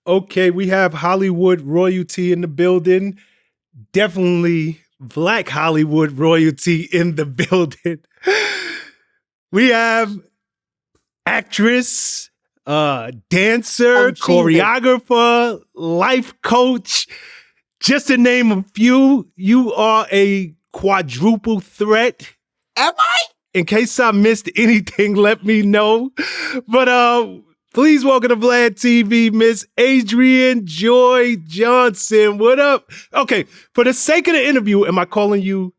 Okay, we have Hollywood royalty in the building. Definitely Black Hollywood royalty in the building. We have actress, dancer, I'm cheesing. choreographer, life coach, just to name a few. You are a quadruple threat. Am I? In case I missed anything, let me know. But please welcome to VladTV, Miss Adrienne-Joi Johnson. What up? Okay, for the sake of the interview, am I calling you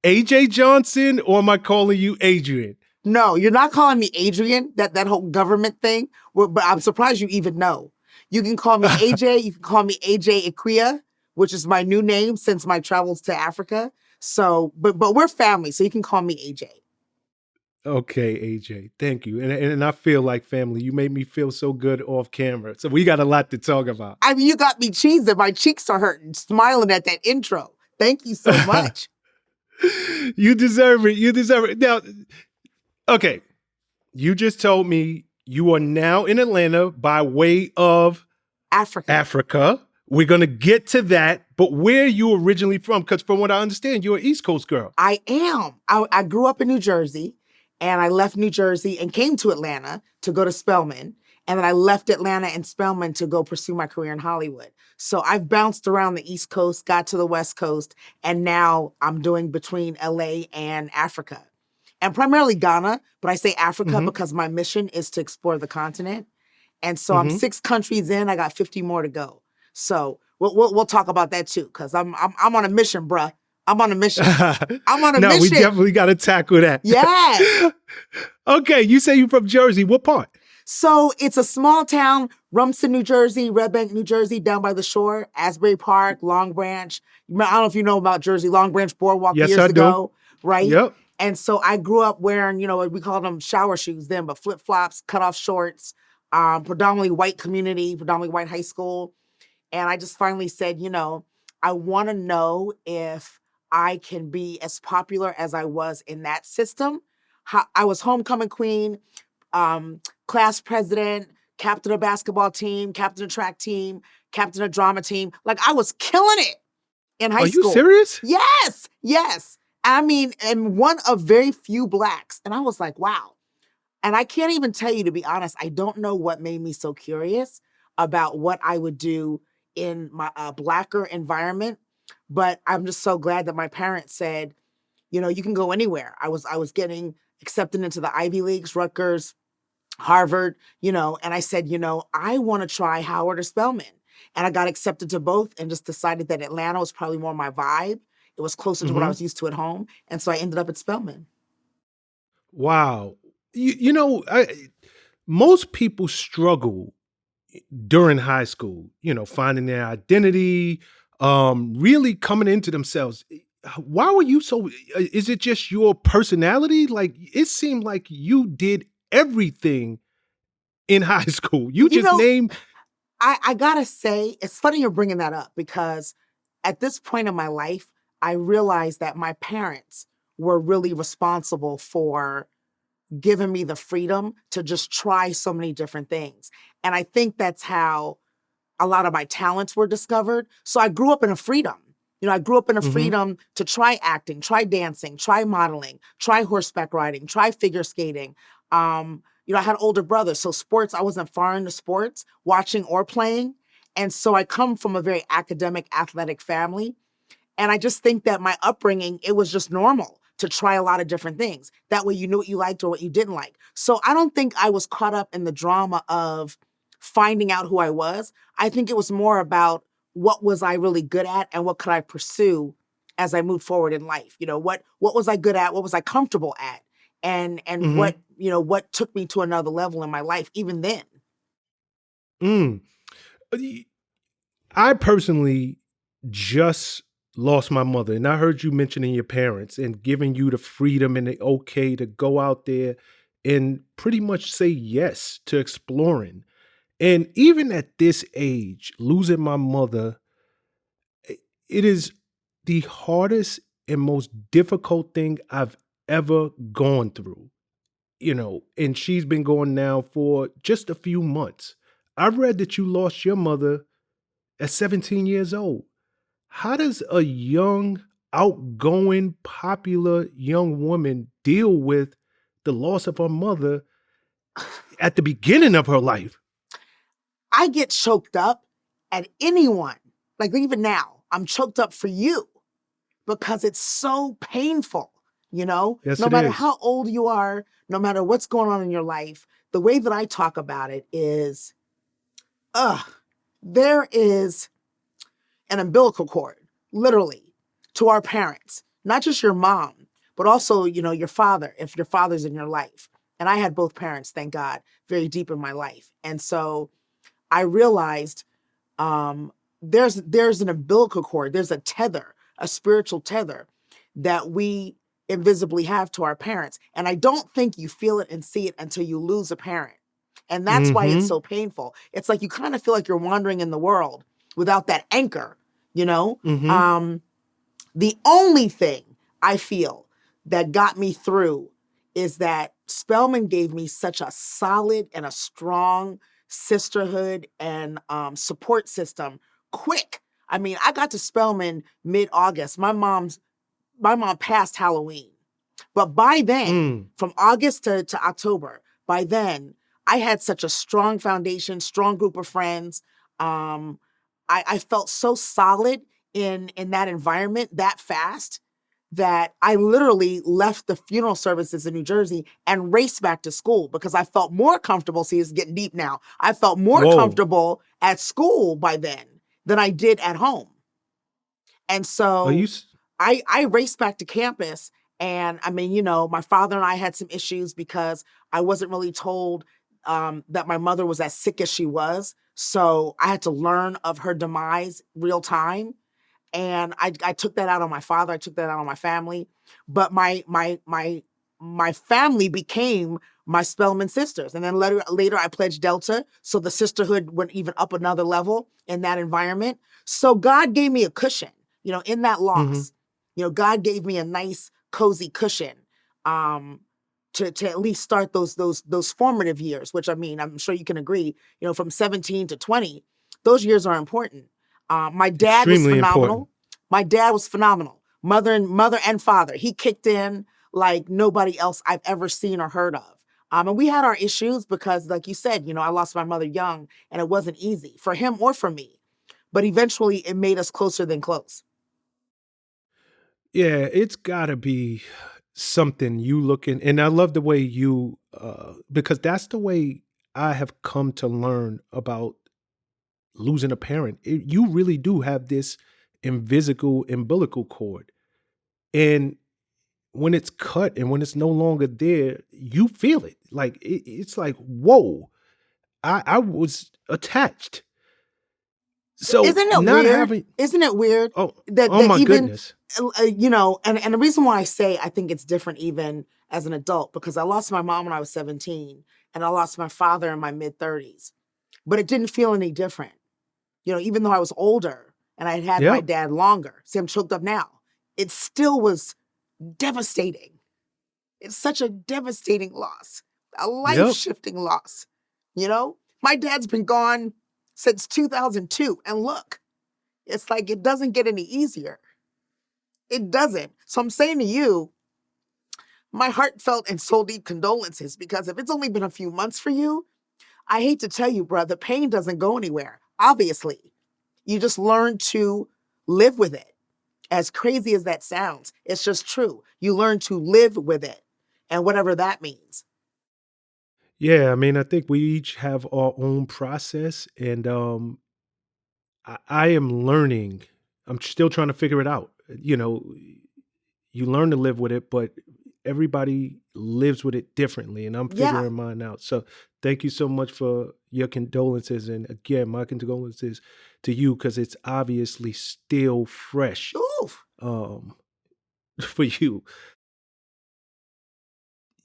AJ Johnson or am I calling you Adrienne? No, you're not calling me Adrienne, that whole government thing, but I'm surprised you even know. You can call me AJ, you can call me AJ Ikuya, which is my new name since my travels to Africa. So, but we're family, so you can call me AJ. Okay, AJ, thank you. And I feel like family. You made me feel so good off camera. So we got a lot to talk about. I mean, you got me cheesing. My cheeks are hurting, smiling at that intro. Thank you so much. You deserve it. You deserve it. Now, okay, you just told me you are now in Atlanta by way of Africa. We're going to get to that, but where are you originally from? Because from what I understand, you're an East Coast girl. I am. I grew up in New Jersey, and I left New Jersey and came to Atlanta to go to Spelman. And then I left Atlanta and Spelman to go pursue my career in Hollywood. So I've bounced around the East Coast, got to the West Coast, and now I'm doing between LA and Africa. And primarily Ghana, but I say Africa because my mission is to explore the continent. And so I'm 6 countries in, I got 50 more to go. So we'll talk about that too, because I'm on a mission, bruh. I'm on a mission. I'm on a mission. No, we definitely got to tackle that. Yeah. Okay, you say you're from Jersey. What part? So it's a small town, Rumson, New Jersey, Red Bank, New Jersey, down by the shore, Asbury Park, Long Branch. I don't know if you know about Jersey, Long Branch Boardwalk Yes, years I do. ago, right? Yep. And so I grew up wearing, we called them shower shoes then, but flip-flops, cut-off shorts, predominantly white community, predominantly white high school. And I just finally said, I want to know if I can be as popular as I was in that system. I was homecoming queen, class president, captain of basketball team, captain of track team, captain of drama team. Like I was killing it in high school. Are you serious? Yes. I mean, and one of very few Blacks. And I was like, wow. And I can't even tell you, to be honest, I don't know what made me so curious about what I would do in my Blacker environment. But I'm just so glad that my parents said, you can go anywhere. I was getting accepted into the Ivy Leagues, Rutgers, Harvard, and I said, I want to try Howard or Spelman. And I got accepted to both and just decided that Atlanta was probably more my vibe. It was closer to what I was used to at home. And so I ended up at Spelman. Wow. Most people struggle during high school, finding their identity, really coming into themselves. Why were you so, is it just your personality? Like, it seemed like you did everything in high school. You just named. I gotta say, it's funny you're bringing that up because at this point in my life, I realized that my parents were really responsible for giving me the freedom to just try so many different things. And I think that's how a lot of my talents were discovered. So I grew up in a freedom. I grew up in a freedom to try acting, try dancing, try modeling, try horseback riding, try figure skating. I had older brothers, so sports, I wasn't far into sports, watching or playing. And so I come from a very academic, athletic family. And I just think that my upbringing, it was just normal to try a lot of different things. That way you knew what you liked or what you didn't like. So I don't think I was caught up in the drama of finding out who I was. I think it was more about what was I really good at and what could I pursue as I moved forward in life. What was I good at? What was I comfortable at? And what took me to another level in my life, even then. I personally just lost my mother, and I heard you mentioning your parents and giving you the freedom and the okay to go out there and pretty much say yes to exploring. And even at this age, losing my mother, it is the hardest and most difficult thing I've ever gone through, and she's been going now for just a few months. I read that you lost your mother at 17 years old. How does a young, outgoing, popular young woman deal with the loss of her mother at the beginning of her life? I get choked up at anyone. Like even now, I'm choked up for you because it's so painful, you know? Yes, No it matter is. how old you are, no matter what's going on in your life, the way that I talk about it is, ugh, there is an umbilical cord, literally, to our parents, not just your mom, but also, you know, your father, if your father's in your life. And I had both parents, thank God, very deep in my life. And so I realized um, there's an umbilical cord, there's a tether, a spiritual tether that we invisibly have to our parents. And I don't think you feel it and see it until you lose a parent. And that's why it's Mhm. so painful. It's like you kind of feel like you're wandering in the world without that anchor, you know? Mhm. Um, the only thing I feel that got me through is that Spelman gave me such a solid and a strong sisterhood and support system quick. I mean, I got to Spelman mid-August. My mom passed Halloween. But by then, Mm. from August to October, by then, I had such a strong foundation, strong group of friends. Um, I felt so solid in that environment that fast that I literally left the funeral services in New Jersey and raced back to school because I felt more comfortable. See, it's getting deep now. I felt more Whoa. comfortable at school by then than I did at home. And Are you so s I raced back to campus. And I mean, you know, my father and I had some issues because I wasn't really told that my mother was as sick as she was. So I had to learn of her demise real time. And I took that out on my father. I took that out on my family. But my family became my Spelman sisters. And then later I pledged Delta. So the sisterhood went even up another level in that environment. So God gave me a cushion, you know, in that Mhm. loss. You know, God gave me a nice, cozy cushion um, to at least start those formative years, which I mean, I'm sure you can agree, you know, from 17 to 20, those years are important. My dad was Extremely important. phenomenal. My dad was phenomenal. Mother and father. He kicked in like nobody else I've ever seen or heard of. And we had our issues because, like you said, you know, I lost my mother young, and it wasn't easy for him or for me. But eventually, it made us closer than close. Yeah, it's gotta be something you looking and I love the way you, because that's the way I have come to learn about losing a parent. You really do have this invisible umbilical cord, and when it's cut and when it's no longer there, you feel it. Like it's like, whoa, I was attached. So Isn't it not weird? having Isn't it weird oh that oh that my even goodness. you know, and the reason why I say I think it's different even as an adult because I lost my mom when I was 17 and I lost my father in my mid 30s, but it didn't feel any different. You know, even though I was older and I had my Yep, dad longer. See, I'm choked up now. It still was devastating. It's such a devastating loss, a life yep. shifting loss. You know, my dad's been gone since 2002. And look, it's like it doesn't get any easier. It doesn't. So I'm saying to you, my heartfelt and soul deep condolences because if it's only been a few months for you, I hate to tell you, bro, the pain doesn't go anywhere. Obviously, you just learn to live with it. As crazy as that sounds, it's just true. You learn to live with it and whatever that means. Yeah, I mean, I think we each have our own process, and I am learning. I'm still trying to figure it out. You know, you learn to live with it, but everybody lives with it differently, and I'm Yeah. figuring mine out. So, thank you so much for your condolences, and again, my condolences to you because it's obviously still fresh Oof. um, for you.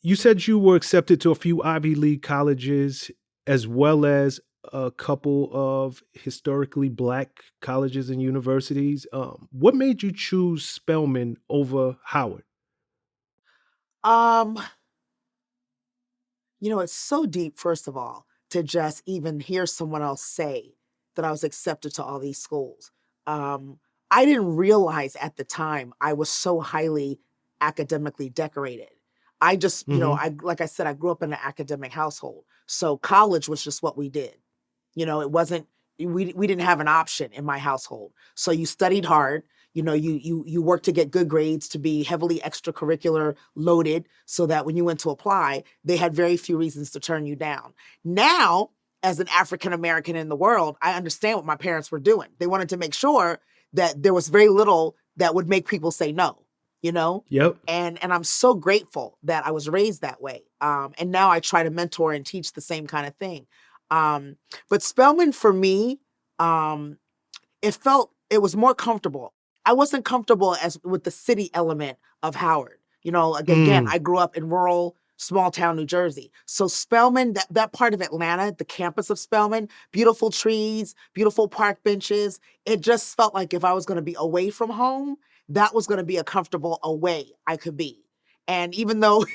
You said you were accepted to a few Ivy League colleges as well as a couple of historically black colleges and universities. What made you choose Spelman over Howard? Um, you know, it's so deep, first of all. to just even hear someone else say that I was accepted to all these schools. I didn't realize at the time I was so highly academically decorated. I just, Mm-hmm. like I said, I grew up in an academic household. So college was just what we did. It wasn't, we didn't have an option in my household. So you studied hard, you worked to get good grades, to be heavily extracurricular loaded, so that when you went to apply, they had very few reasons to turn you down. Now, as an African American in the world, I understand what my parents were doing. They wanted to make sure that there was very little that would make people say no, Yep. and I'm so grateful that I was raised that way. And now I try to mentor and teach the same kind of thing. But Spelman, for me, it was more comfortable. I wasn't comfortable as with the city element of Howard. Again, I grew up in rural, small town New Jersey. So Spelman, that part of Atlanta, the campus of Spelman, beautiful trees, beautiful park benches. It just felt like if I was going to be away from home, that was going to be a comfortable away I could be. And even though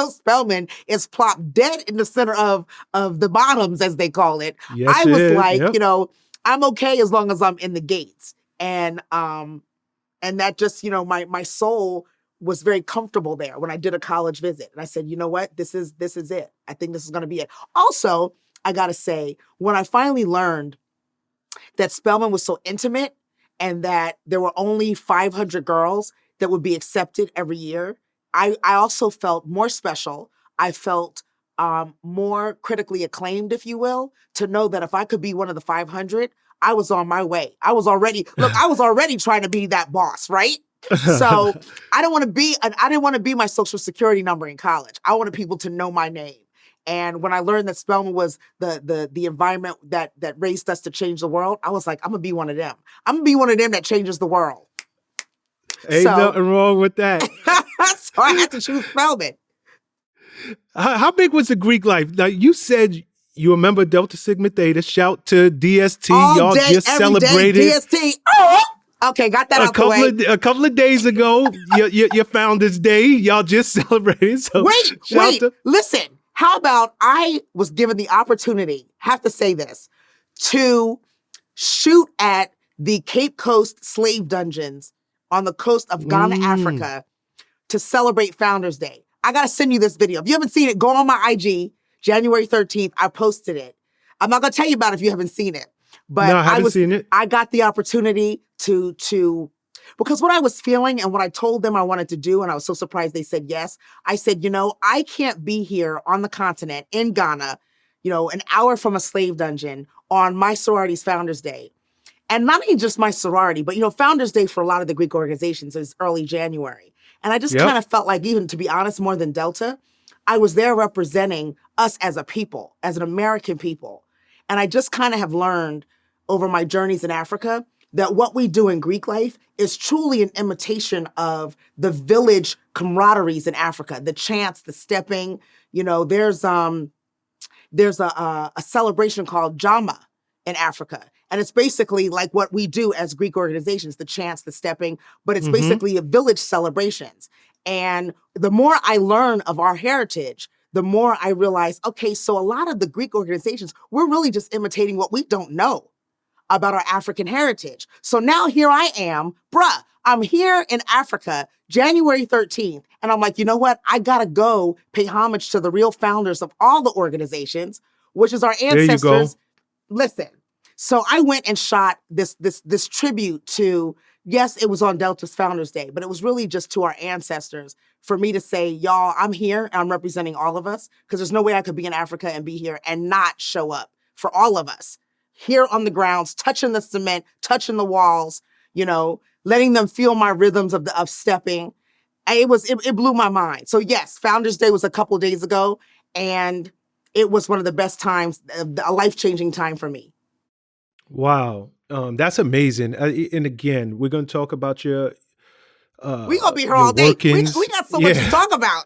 Spelman is plopped dead in the center of the bottoms, as they call it, Yes, I it was is. like, Yep. I'm okay as long as I'm in the gates. And that just, my soul was very comfortable there when I did a college visit. And I said, you know what? This is it. I think this is going to be it. Also, I got to say, when I finally learned that Spelman was so intimate and that there were only 500 girls that would be accepted every year, I also felt more special. I felt more critically acclaimed, if you will, to know that if I could be one of the 500, I was on my way. I was already trying to be that boss, right? So I didn't want to be my social security number in college. I wanted people to know my name. And when I learned that Spelman was the environment that raised us to change the world, I was like, I'm gonna be one of them. I'm gonna be one of them that changes the world. Ain't So, nothing wrong with that. so I had to choose Spelman. How big was the Greek life? Now, you said you remember Delta Sigma Theta. Shout to DST. All Y'all day, just every day, celebrated DST. Oh! Okay, got that out the way. a couple of days ago. your Founders Day. Y'all just celebrated. So Wait, listen. How about I was given the opportunity, have to say this, to shoot at the Cape Coast slave dungeons on the coast of Ghana, Africa, to celebrate Founders Day. I got to send you this video. If you haven't seen it, go on my IG, January 13th. I posted it. I'm not going to tell you about it if you haven't seen it. But No, I haven't seen it. I got the opportunity to because what I was feeling and what I told them I wanted to do, and I was so surprised they said yes. I said, I can't be here on the continent in Ghana, an hour from a slave dungeon on my sorority's Founders Day. And not only just my sorority, but, Founders Day for a lot of the Greek organizations is early January. And I just kind of felt like, even to be honest, more than Delta, I was there representing us as a people, as an American people. And I just kind of have learned over my journeys in Africa that what we do in Greek life is truly an imitation of the village camaraderies in Africa, the chants, the stepping. There's a celebration called Jama in Africa. And it's basically like what we do as Greek organizations, the chants, the stepping, but it's basically a village celebrations. And the more I learn of our heritage, the more I realize, okay, so a lot of the Greek organizations, we're really just imitating what we don't know about our African heritage. So now here I am, I'm here in Africa, January 13th. And I'm like, you know what? I got to go pay homage to the real founders of all the organizations, which is our ancestors. There you go. Listen. So I went and shot this tribute to, yes, it was on Delta's Founders Day, but it was really just to our ancestors for me to say, y'all, I'm here and I'm representing all of us, because there's no way I could be in Africa and be here and not show up for all of us. Here on the grounds, touching the cement, touching the walls, letting them feel my rhythms of stepping. It blew my mind. So yes, Founders Day was a couple of days ago, and it was one of the best times, a life-changing time for me. Wow. That's amazing. And again, we're going to talk about your we're going to be here all day. We got so much to talk about.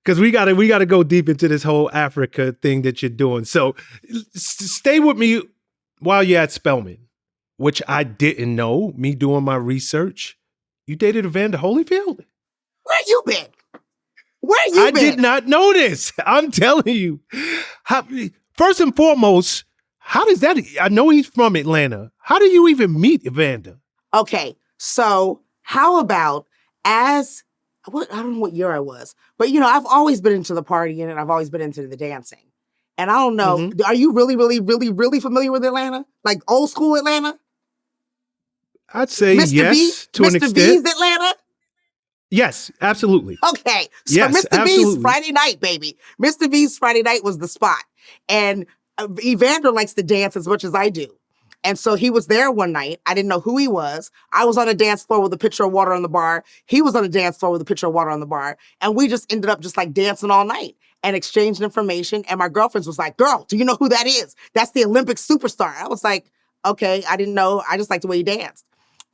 Because we gotta go deep into this whole Africa thing that you're doing. So stay with me while you're at Spelman, which I didn't know, me doing my research. You dated Evander Holyfield? Where you been? Where you I been? did not know this. I'm telling you. First and foremost, how does that? I know he's from Atlanta. How do you even meet Evander? Okay, so how about I don't know what year I was, but I've always been into the partying and I've always been into the dancing. And I don't know, Mm-hmm. are you really, really, really, really familiar with Atlanta? Like old school Atlanta? I'd say Mr. V? yes to an Mr. extent. V's Atlanta? Yes, absolutely. Okay, so Yes, Mr. V's absolutely. Friday night, baby. Mr. V's Friday night was the spot. And Evander likes to dance as much as I do. And so he was there one night. I didn't know who he was. I was on a dance floor with a pitcher of water on the bar. He was on a dance floor with a pitcher of water on the bar. And we just ended up just like dancing all night and exchanging information. And my girlfriend was like, girl, do you know who that is? That's the Olympic superstar. I was like, okay, I didn't know. I just liked the way he danced.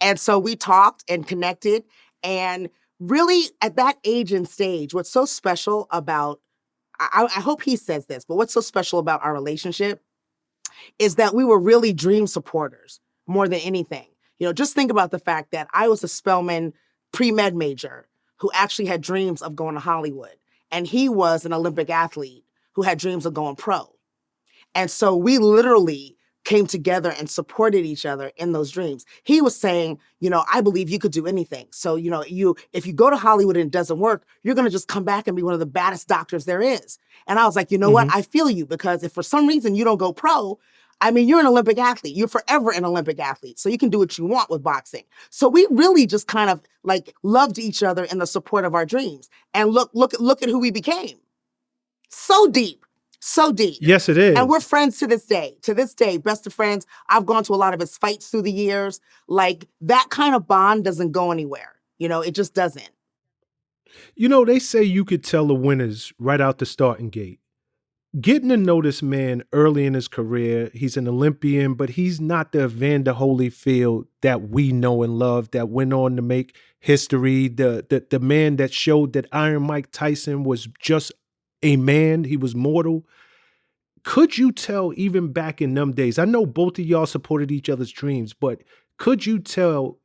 And so we talked and connected. And really, at that age and stage, what's so special about, I hope he says this, but what's so special about our relationship is that we were really dream supporters more than anything. Just think about the fact that I was a Spelman pre-med major who actually had dreams of going to Hollywood. And he was an Olympic athlete who had dreams of going pro. And so we literally came together and supported each other in those dreams. He was saying, I believe you could do anything. So, if you go to Hollywood and it doesn't work, you're going to just come back and be one of the baddest doctors there is. And I was like, you know what? I feel you, because if for some reason you don't go pro, you're an Olympic athlete. You're forever an Olympic athlete. So you can do what you want with boxing. So we really just kind of like loved each other in the support of our dreams. And look at who we became. So deep. So deep. Yes, it is. And we're friends to this day. To this day, best of friends. I've gone to a lot of his fights through the years. Like, that kind of bond doesn't go anywhere. It just doesn't. They say you could tell the winners right out the starting gate. Getting to know this man early in his career, he's an Olympian, but he's not the Evander Holyfield that we know and love, that went on to make history, the man that showed that Iron Mike Tyson was just a man, he was mortal. Could you tell even back in them days, I know both of y'all supported each other's dreams, but could you tell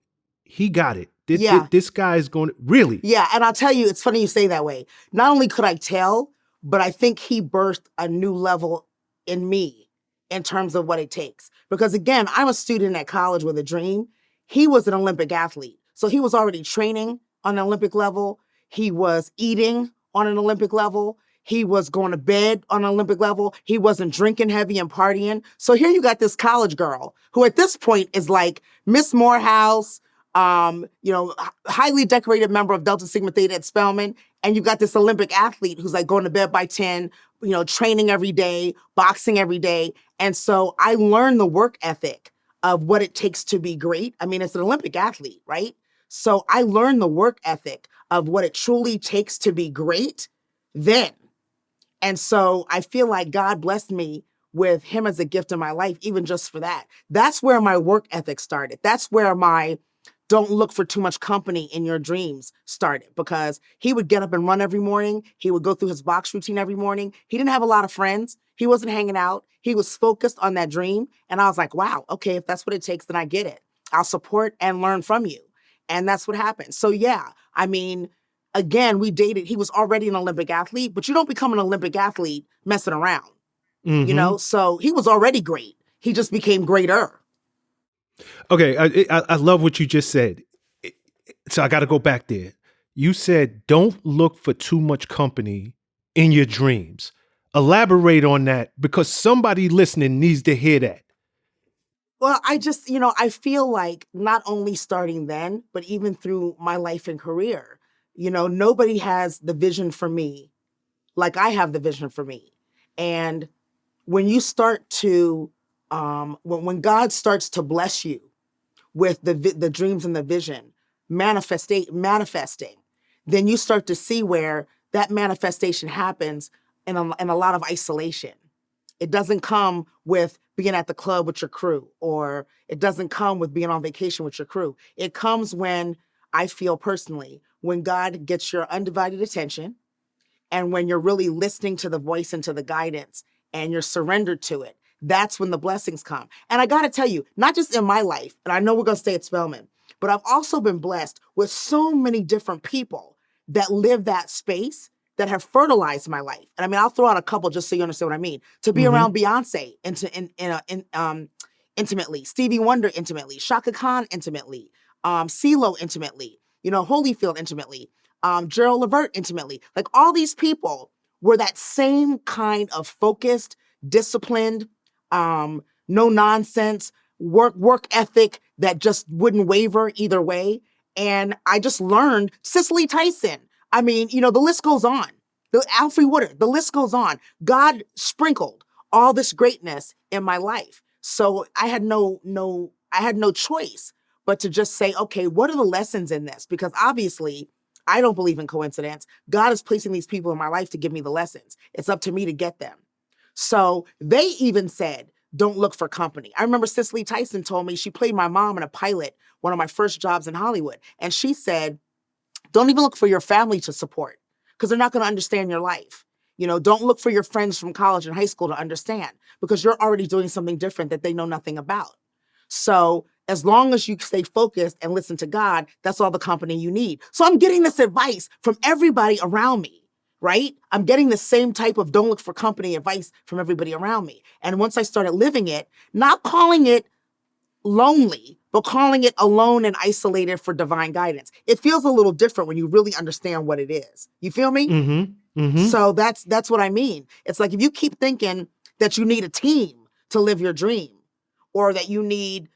he got it? Yeah. This guy is going to, really? Yeah, and I'll tell you, it's funny you say that way. Not only could I tell, but I think he birthed a new level in me in terms of what it takes. Because again, I'm a student at college with a dream. He was an Olympic athlete. So he was already training on an Olympic level. He was eating on an Olympic level. He was going to bed on an Olympic level. He wasn't drinking heavy and partying. So here you got this college girl who at this point is like Miss Morehouse, highly decorated member of Delta Sigma Theta at Spelman. And you got this Olympic athlete who's like going to bed by 10, training every day, boxing every day. And so I learned the work ethic of what it takes to be great. It's an Olympic athlete, right? So I learned the work ethic of what it truly takes to be great then. And so I feel like God blessed me with him as a gift in my life, even just for that. That's where my work ethic started. That's where my don't look for too much company in your dreams started, because he would get up and run every morning. He would go through his box routine every morning. He didn't have a lot of friends. He wasn't hanging out. He was focused on that dream. And I was like, wow, okay, if that's what it takes, then I get it. I'll support and learn from you. And that's what happened. So yeah, again, we dated. He was already an Olympic athlete, but you don't become an Olympic athlete messing around, So he was already great. He just became greater. Okay, I love what you just said. So I got to go back there. You said don't look for too much company in your dreams. Elaborate on that, because somebody listening needs to hear that. Well, I just, I feel like not only starting then, but even through my life and career, nobody has the vision for me like I have the vision for me. And when you start to, when God starts to bless you with the dreams and the vision, manifesting, then you start to see where that manifestation happens in a lot of isolation. It doesn't come with being at the club with your crew, or it doesn't come with being on vacation with your crew. It comes when, I feel personally, when God gets your undivided attention, and when you're really listening to the voice and to the guidance and you're surrendered to it. That's when the blessings come. And I got to tell you, not just in my life, and I know we're going to stay at Spelman, but I've also been blessed with so many different people that live that space that have fertilized my life. And I mean, I'll throw out a couple just so you understand what I mean. To be around Beyonce intimately, Stevie Wonder intimately, Shaka Khan intimately, CeeLo intimately, Holyfield intimately, Gerald Levert intimately. Like all these people were that same kind of focused, disciplined, no nonsense, work ethic that just wouldn't waver either way. And I just learned Cicely Tyson. I mean, the list goes on. Alfre Woodard, the list goes on. God sprinkled all this greatness in my life. So I had no choice but to just say, okay, what are the lessons in this? Because obviously I don't believe in coincidence. God is placing these people in my life to give me the lessons. It's up to me to get them. So they even said, don't look for company. I remember Cicely Tyson told me she played my mom in a pilot, one of my first jobs in Hollywood. And she said, don't even look for your family to support because they're not going to understand your life. Don't look for your friends from college and high school to understand because you're already doing something different that they know nothing about. So as long as you stay focused and listen to God, that's all the company you need. So I'm getting this advice from everybody around me, right? I'm getting the same type of don't look for company advice from everybody around me. And once I started living it, not calling it lonely, but calling it alone and isolated for divine guidance. It feels a little different when you really understand what it is. You feel me? So that's what I mean. It's like if you keep thinking that you need a team to live your dream or that you need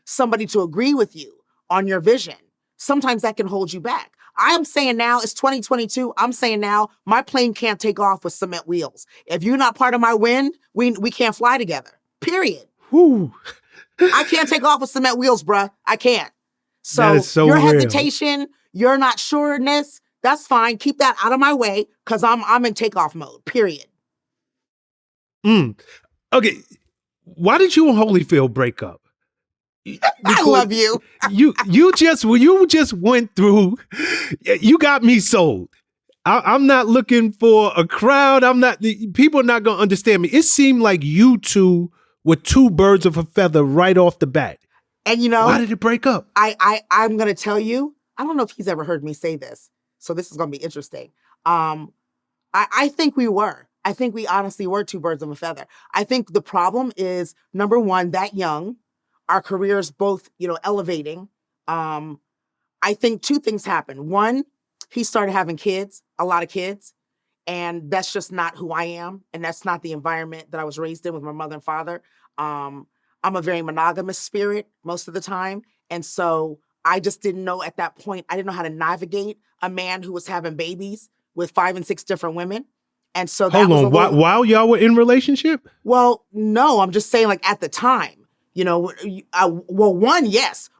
somebody to agree with you on your vision, sometimes that can hold you back. I am saying now, it's 2022. I'm saying now, my plane can't take off with cement wheels. If you're not part of my wind, we can't fly together, period. Whew. I can't take off with cement wheels, bruh. I can't. That is so your real. hesitation, your not sureness, that's fine. Keep that out of my way because I'm in takeoff mode, period. Okay. Why did you and Holyfield break up? I love you. you just went through, you got me sold. I'm not looking for a crowd. People are not going to understand me. It seemed like you two were two birds of a feather right off the bat. And why did it break up? I'm going to tell you, I don't know if he's ever heard me say this, so this is going to be interesting. I think we were. I think we honestly were two birds of a feather. I think the problem is, number one, that young, our careers both, elevating. I think two things happened. One, he started having kids, a lot of kids, and that's just not who I am. And that's not the environment that I was raised in with my mother and father. I'm a very monogamous spirit most of the time. And so I just didn't know at that point, I didn't know how to navigate a man who was having babies with 5 and 6 different women. And so that was while y'all were in relationship? Well, no, I'm just saying like at the time,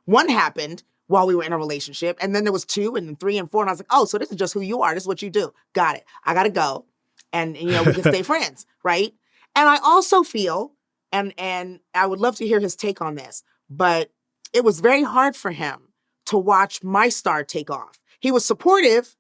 one happened while we were in a relationship. And then there was 2 and 3 and 4. And I was like, oh, so this is just who you are. This is what you do. Got it. I got to go. And, we can stay friends. Right. And I also feel, and I would love to hear his take on this, but it was very hard for him to watch my star take off. He was supportive,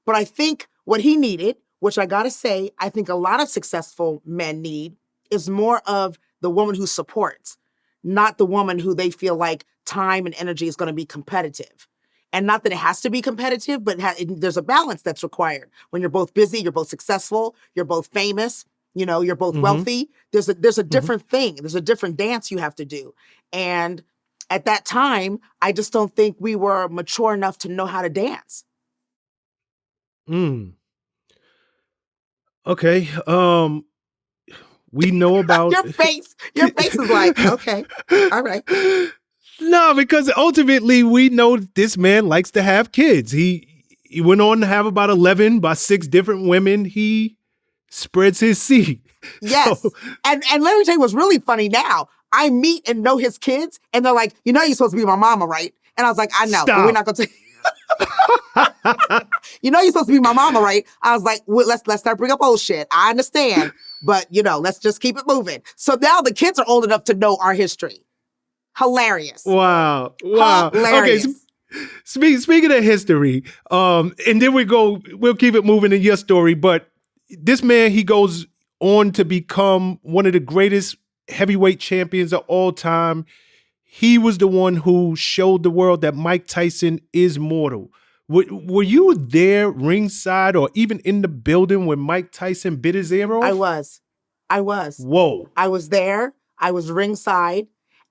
but I think what he needed, which I got to say, I think a lot of successful men need, is more of the woman who supports, not the woman who they feel like time and energy is going to be competitive. And not that it has to be competitive, but there's a balance that's required. When you're both busy, you're both successful, you're both famous, you're both wealthy. There's a different thing. There's a different dance you have to do. And at that time, I just don't think we were mature enough to know how to dance. Okay. We know about your face. Your face is like, okay, all right. No, because ultimately we know this man likes to have kids. He went on to have about 11 by 6 different women. He spreads his seed. Yes. So, and let me tell you what's really funny now. I meet and know his kids, and they're like, you're supposed to be my mama, right? And I was like, I know, but we're not going to. You're supposed to be my mama, right? I was like, well, let's start bringing up old shit. I understand, but let's just keep it moving. So now the kids are old enough to know our history. Hilarious. Wow. Hilarious. Okay. Speaking of history, and then we'll keep it moving in your story, but this man, he goes on to become one of the greatest heavyweight champions of all time. He was the one who showed the world that Mike Tyson is mortal. Were you there ringside or even in the building when Mike Tyson bit his ear off? I was. Whoa. I was there. I was ringside.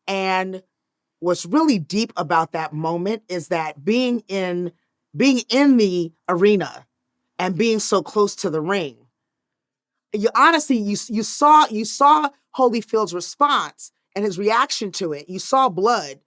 And what's really deep about that moment is that being in the arena and being so close to the ring, you honestly, you saw Holyfield's response and his reaction to it. You saw blood,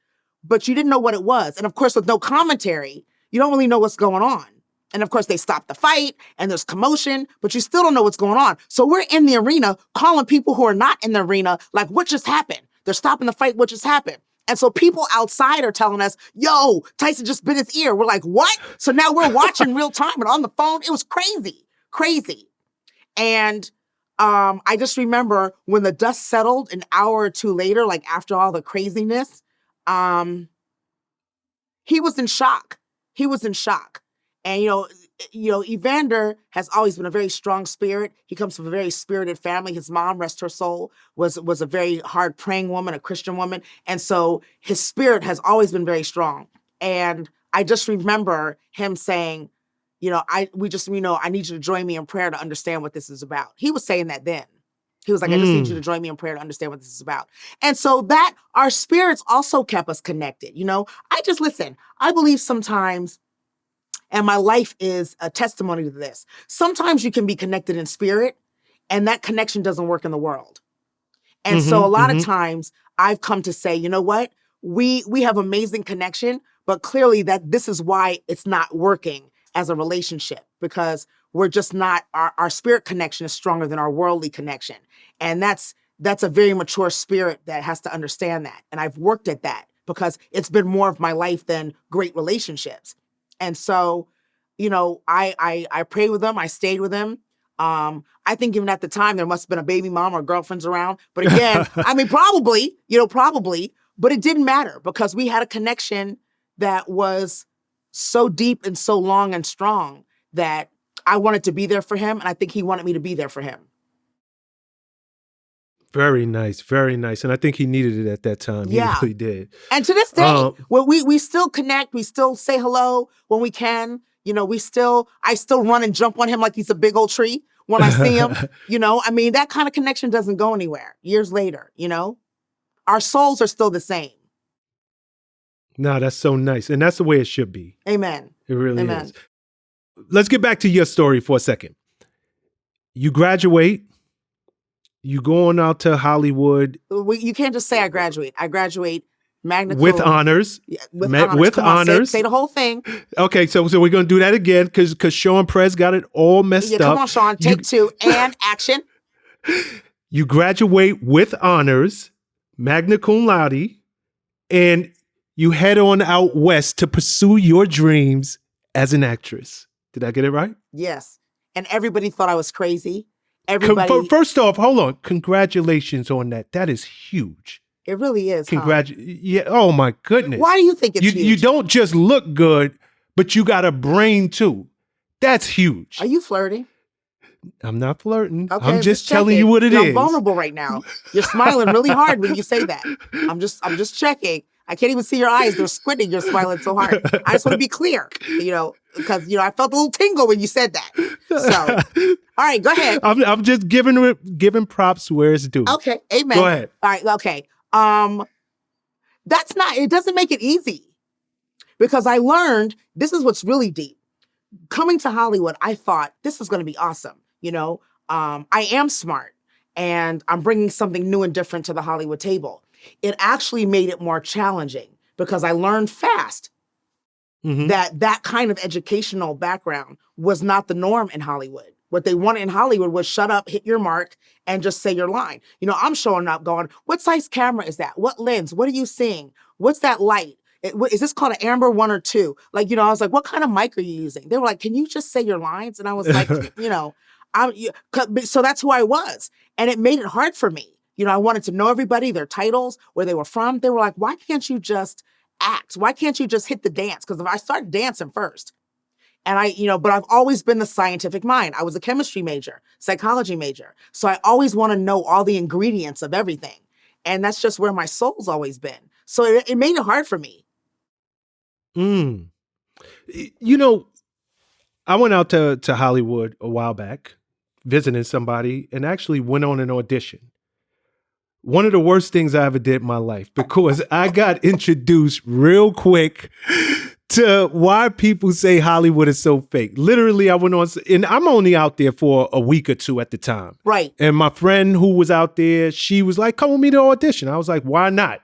but you didn't know what it was. And of course, with no commentary, you don't really know what's going on. And of course, they stop the fight and there's commotion, but you still don't know what's going on. So we're in the arena calling people who are not in the arena, like, what just happened? They're stopping the fight. What just happened? And so people outside are telling us, yo, Tyson just bit his ear. We're like, what? So now we're watching real time and on the phone. It was crazy. And I just remember when the dust settled an hour or two later, like after all the craziness, he was in shock. And, Evander has always been a very strong spirit. He comes from a very spirited family. His mom, rest her soul, was a very hard praying woman, a Christian woman. And so his spirit has always been very strong. And I just remember him saying, I need you to join me in prayer to understand what this is about. He was saying that then. He was like, I just need you to join me in prayer to understand what this is about. And so that our spirits also kept us connected. I believe sometimes, and my life is a testimony to this, sometimes you can be connected in spirit and that connection doesn't work in the world. And so a lot of times I've come to say, you know what? We have amazing connection, but clearly that this is why it's not working as a relationship, because we're just not, our spirit connection is stronger than our worldly connection. And that's a very mature spirit that has to understand that. And I've worked at that because it's been more of my life than great relationships. And so, I prayed with him. I stayed with him. I think even at the time there must have been a baby mom or girlfriends around. But again, probably, but it didn't matter because we had a connection that was so deep and so long and strong that I wanted to be there for him. And I think he wanted me to be there for him. Very nice. Very nice. And I think he needed it at that time. Yeah. He really did. And to this day, we still connect. We still say hello when we can. I still run and jump on him like he's a big old tree when I see him. That kind of connection doesn't go anywhere years later, Our souls are still the same. No, that's so nice. And that's the way it should be. Amen. It really is. Let's get back to your story for a second. You graduate. You going out to Hollywood. You can't just say I graduate. I graduate magna cum with honors. Yeah, with honors. Say the whole thing. Okay, so we're going to do that again because Shawn Prez got it all messed up. Come on, Shawn. Take two and action. You graduate with honors, magna cum laude, and you head on out west to pursue your dreams as an actress. Did I get it right? Yes. And everybody thought I was crazy. Everybody. First off, hold on. Congratulations on that. That is huge. It really is. Yeah. Oh my goodness. Why do you think it's huge? You don't just look good, but you got a brain too. That's huge. Are you flirting? I'm not flirting. Okay, I'm just telling you what it is. I'm vulnerable right now. You're smiling really hard when you say that. I'm just checking. I can't even see your eyes. They're squinting. You're smiling so hard. I just want to be clear, because, I felt a little tingle when you said that. So, all right, go ahead. I'm just giving props where it's due. Okay, amen. Go ahead. All right, okay. It doesn't make it easy because I learned, this is what's really deep. Coming to Hollywood, I thought this is going to be awesome. I am smart and I'm bringing something new and different to the Hollywood table. It actually made it more challenging because I learned fast that kind of educational background was not the norm in Hollywood. What they wanted in Hollywood was shut up, hit your mark, and just say your line. I'm showing up going, what size camera is that? What lens? What are you seeing? What's that light? Is this called an Amber 1 or 2? I was like, what kind of mic are you using? They were like, can you just say your lines? And I was like, so that's who I was. And it made it hard for me. I wanted to know everybody, their titles, where they were from. They were like, why can't you just act? Why can't you just hit the dance? Because if I started dancing first, and but I've always been the scientific mind. I was a chemistry major, psychology major. So I always want to know all the ingredients of everything. And that's just where my soul's always been. So it made it hard for me. You know, I went out to Hollywood a while back, visiting somebody, and actually went on an audition. One of the worst things I ever did in my life because I got introduced real quick to why people say Hollywood is so fake. Literally, I went on, and I'm only out there for a week or two at the time. Right. And my friend who was out there, she was like, come with me to audition. I was like, why not?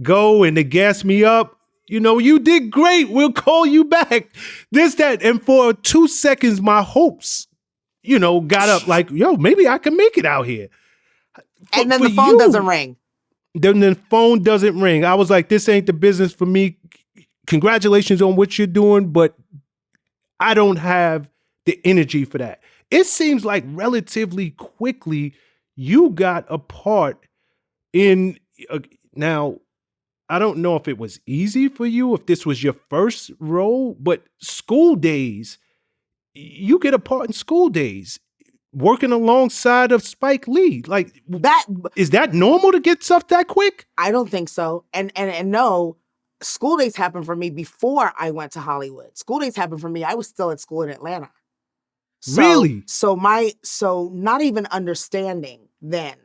Go, and they gassed me up. You know, you did great. We'll call you back. This, that. And for 2 seconds, my hopes, got up like, yo, maybe I can make it out here. And then the phone doesn't ring. Then the phone doesn't ring. I was like, this ain't the business for me. Congratulations on what you're doing, but I don't have the energy for that. It seems like relatively quickly you got a part in, now, I don't know if it was easy for you, if this was your first role, but School Daze, you get a part in School Daze, working alongside of Spike Lee. Like, that is that normal to get stuff that quick? I don't think so. And no, School Daze happened for me before I went to Hollywood. School Daze happened for me. I was still at school in Atlanta. Really? So not even understanding then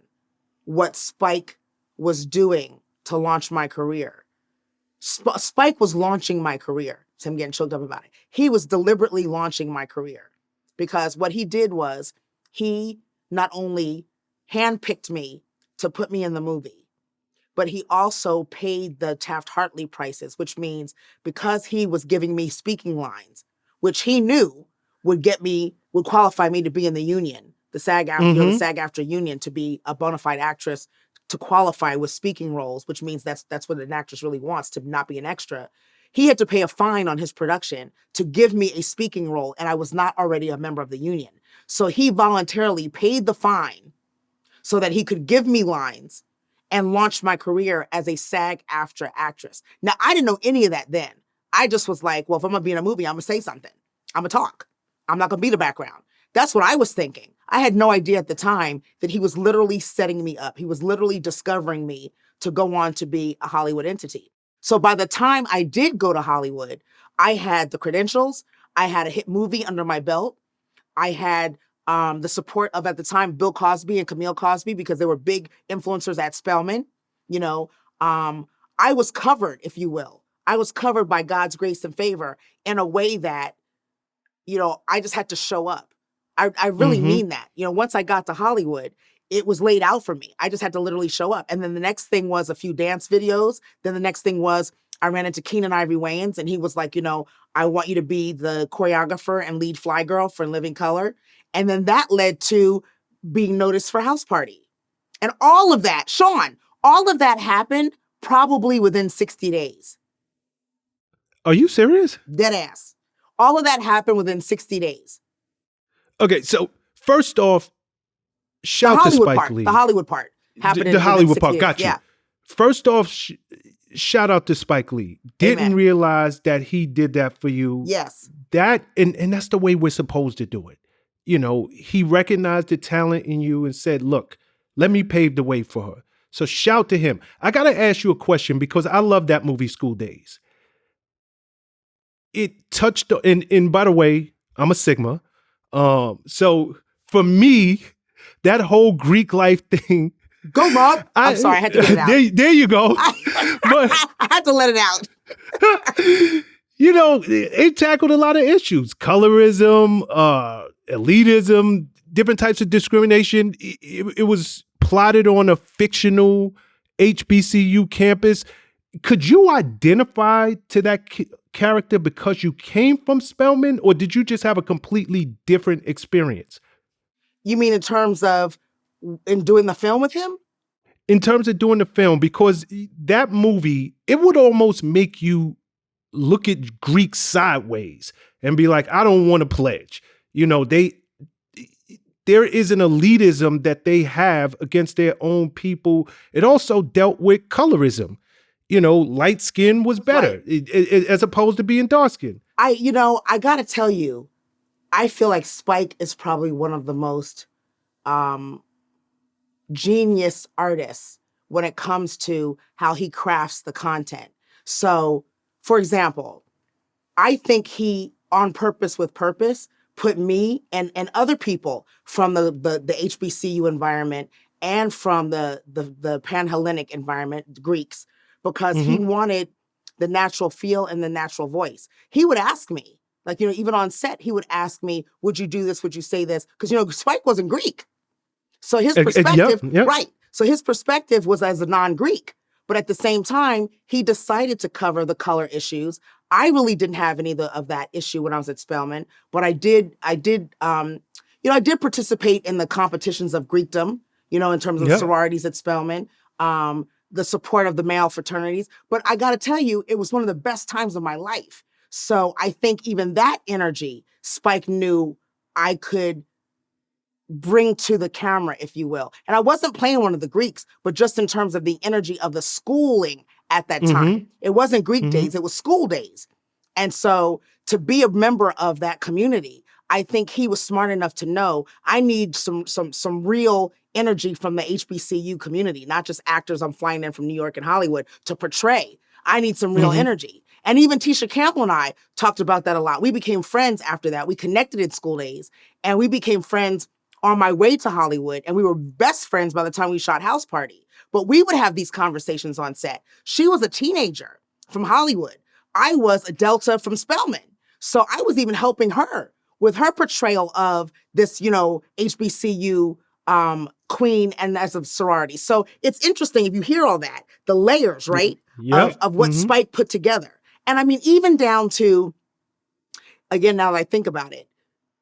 what Spike was doing to launch my career. Spike was launching my career. So I'm getting choked up about it. He was deliberately launching my career because what he did was he not only handpicked me to put me in the movie, but he also paid the Taft-Hartley prices, which means because he was giving me speaking lines, which he knew would qualify me to be in the union, the SAG-AFTRA union, to be a bona fide actress, to qualify with speaking roles, which means that's what an actress really wants, to not be an extra. He had to pay a fine on his production to give me a speaking role, and I was not already a member of the union. So he voluntarily paid the fine so that he could give me lines and launched my career as a SAG-AFTRA actress. Now, I didn't know any of that then. I just was like, well, if I'm going to be in a movie, I'm going to say something. I'm going to talk. I'm not going to be the background. That's what I was thinking. I had no idea at the time that he was literally setting me up. He was literally discovering me to go on to be a Hollywood entity. So by the time I did go to Hollywood, I had the credentials. I had a hit movie under my belt. I had the support of, at the time, Bill Cosby and Camille Cosby, because they were big influencers at Spelman. I was covered, if you will. I was covered by God's grace and favor in a way that, I just had to show up. I really mean that. Once I got to Hollywood, it was laid out for me. I just had to literally show up. And then the next thing was a few dance videos. Then the next thing was I ran into Keenan Ivory Wayans, and he was like, I want you to be the choreographer and lead fly girl for In Living Color. And then that led to being noticed for House Party. And all of that, Shawn, all of that happened probably within 60 days. Are you serious? Dead ass. All of that happened within 60 days. Okay, so first off, shout to Spike Lee. The Hollywood part happened. The Hollywood part, days. got you. Yeah. First off, shout out to Spike Lee. Didn't realize that he did that for you. Yes. That, and that's the way we're supposed to do it. He recognized the talent in you and said, look, let me pave the way for her. So shout to him. I got to ask you a question because I love that movie, School Daze. It touched, and by the way, I'm a Sigma. So for me, that whole Greek life thing. Go, Rob. I'm sorry, I had to get it out. There you go. But I had to let it out. It tackled a lot of issues: colorism, elitism, different types of discrimination. It was plotted on a fictional HBCU campus. Could you identify to that character because you came from Spelman, or did you just have a completely different experience? You mean in terms of in doing the film with him? In terms of doing the film, because that movie, it would almost make you look at Greeks sideways and be like, I don't want to pledge. There is an elitism that they have against their own people. It also dealt with colorism. Light skin was better as opposed to being dark skin. I got to tell you, I feel like Spike is probably one of the most genius artists when it comes to how he crafts the content. So, for example, I think he, on purpose, with purpose, put me and other people from the HBCU environment and from the Pan-Hellenic environment, the Greeks, because he Mm-hmm. wanted the natural feel and the natural voice. He would ask me, like, even on set, he would ask me, would you do this? Would you say this? Because, Spike wasn't Greek. So his Yep, perspective, yep. right. So his perspective was as a non-Greek. But at the same time, he decided to cover the color issues. I really didn't have any of that issue when I was at Spelman, but I did participate in the competitions of Greekdom, in terms of Yep. sororities at Spelman, the support of the male fraternities. But I got to tell you, it was one of the best times of my life. So I think even that energy, Spike knew I could bring to the camera, if you will. And I wasn't playing one of the Greeks, but just in terms of the energy of the schooling at that time. Mm-hmm. It wasn't Greek Mm-hmm. days, it was school days. And so to be a member of that community, I think he was smart enough to know I need some real energy from the HBCU community, not just actors I'm flying in from New York and Hollywood to portray. I need some real Mm-hmm. energy. And even Tisha Campbell and I talked about that a lot. We became friends after that. We connected in school days and we became friends on my way to Hollywood, and we were best friends by the time we shot House Party. But we would have these conversations on set. She was a teenager from Hollywood. I was a Delta from Spelman. So I was even helping her with her portrayal of this, HBCU queen and as a sorority. So it's interesting if you hear all that, the layers, right, Yep. of what Mm-hmm. Spike put together. And I mean, even down to, again, now that I think about it,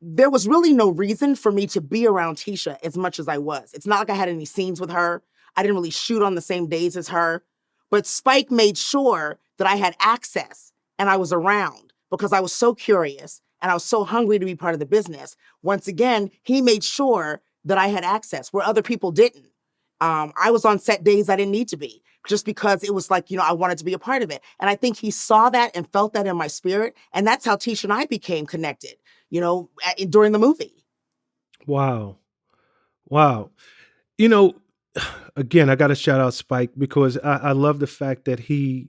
there was really no reason for me to be around Tisha as much as I was. It's not like I had any scenes with her. I didn't really shoot on the same days as her. But Spike made sure that I had access and I was around because I was so curious and I was so hungry to be part of the business. Once again, he made sure that I had access where other people didn't. I was on set days I didn't need to be just because it was like, I wanted to be a part of it. And I think he saw that and felt that in my spirit. And that's how Tisha and I became connected, during the movie. Wow. Wow. You know, again, I got to shout out Spike because I love the fact that he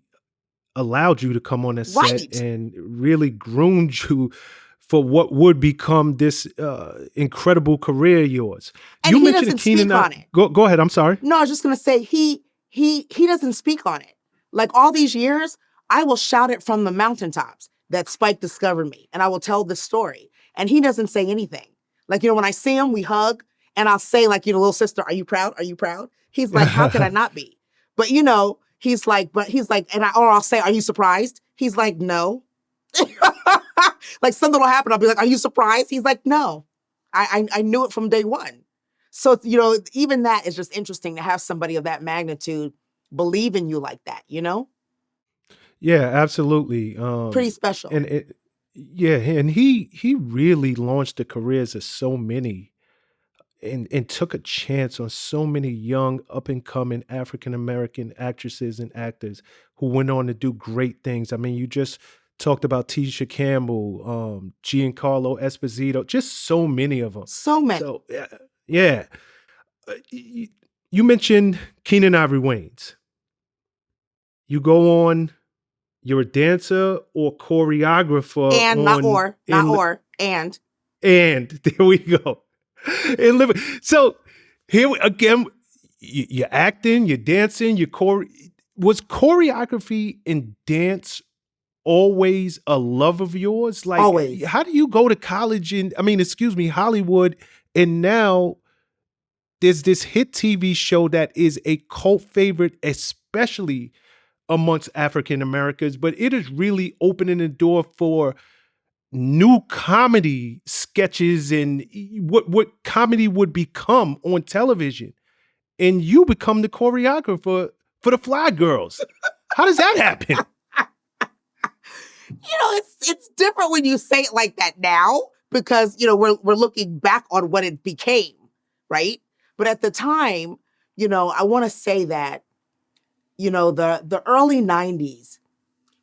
allowed you to come on a set Right. and really groomed you for what would become this incredible career of yours. And You he mentioned doesn't Keenan. speak on it. Go ahead. I'm sorry. No, I was just gonna say he doesn't speak on it. Like all these years, I will shout it from the mountaintops that Spike discovered me, and I will tell this story. And he doesn't say anything. Like, when I see him, we hug, and I'll say, like, little sister, are you proud? Are you proud? He's like, how could I not be? But he's like, or I'll say, are you surprised? He's like, no. Like something will happen. I'll be like, are you surprised? He's like, no. I knew it from day one. So, even that is just interesting to have somebody of that magnitude believe in you like that, Yeah, absolutely. Pretty special. Yeah, and he really launched the careers of so many and took a chance on so many young up and coming African American actresses and actors who went on to do great things. I mean, you just talked about Tisha Campbell, Giancarlo Esposito, just so many of them. So many. So yeah. You mentioned Keenan Ivory Wayans. You go on, you're a dancer or choreographer And and there we go. So here again, you're acting, you're dancing, was choreography and dance always a love of yours? Like, always. how do you go to college Hollywood, and now there's this hit TV show that is a cult favorite, especially amongst African Americans, but it is really opening the door for new comedy sketches and what comedy would become on television. And you become the choreographer for the Fly Girls. How does that happen? It's different when you say it like that now because, we're looking back on what it became, right? But at the time, I want to say that, the early 90s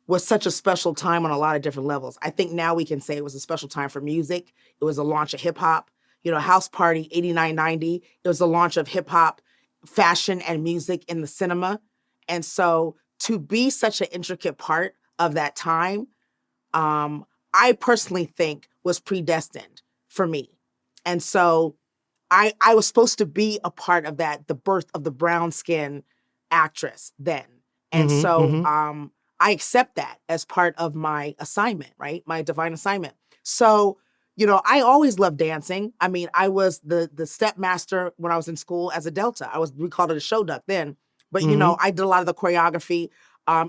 was such a special time on a lot of different levels. I think now we can say it was a special time for music. It was a launch of hip hop. House Party 89, 90. It was the launch of hip hop, fashion, and music in the cinema. And so to be such an intricate part of that time, I personally think was predestined for me. And so I was supposed to be a part of that, the birth of the brown skin actress then. And Mm-hmm. so Mm-hmm. I accept that as part of my assignment, right? My divine assignment. So, I always loved dancing. I mean, I was the step master when I was in school as a Delta. We called it a show duck then. But, Mm-hmm. I did a lot of the choreography.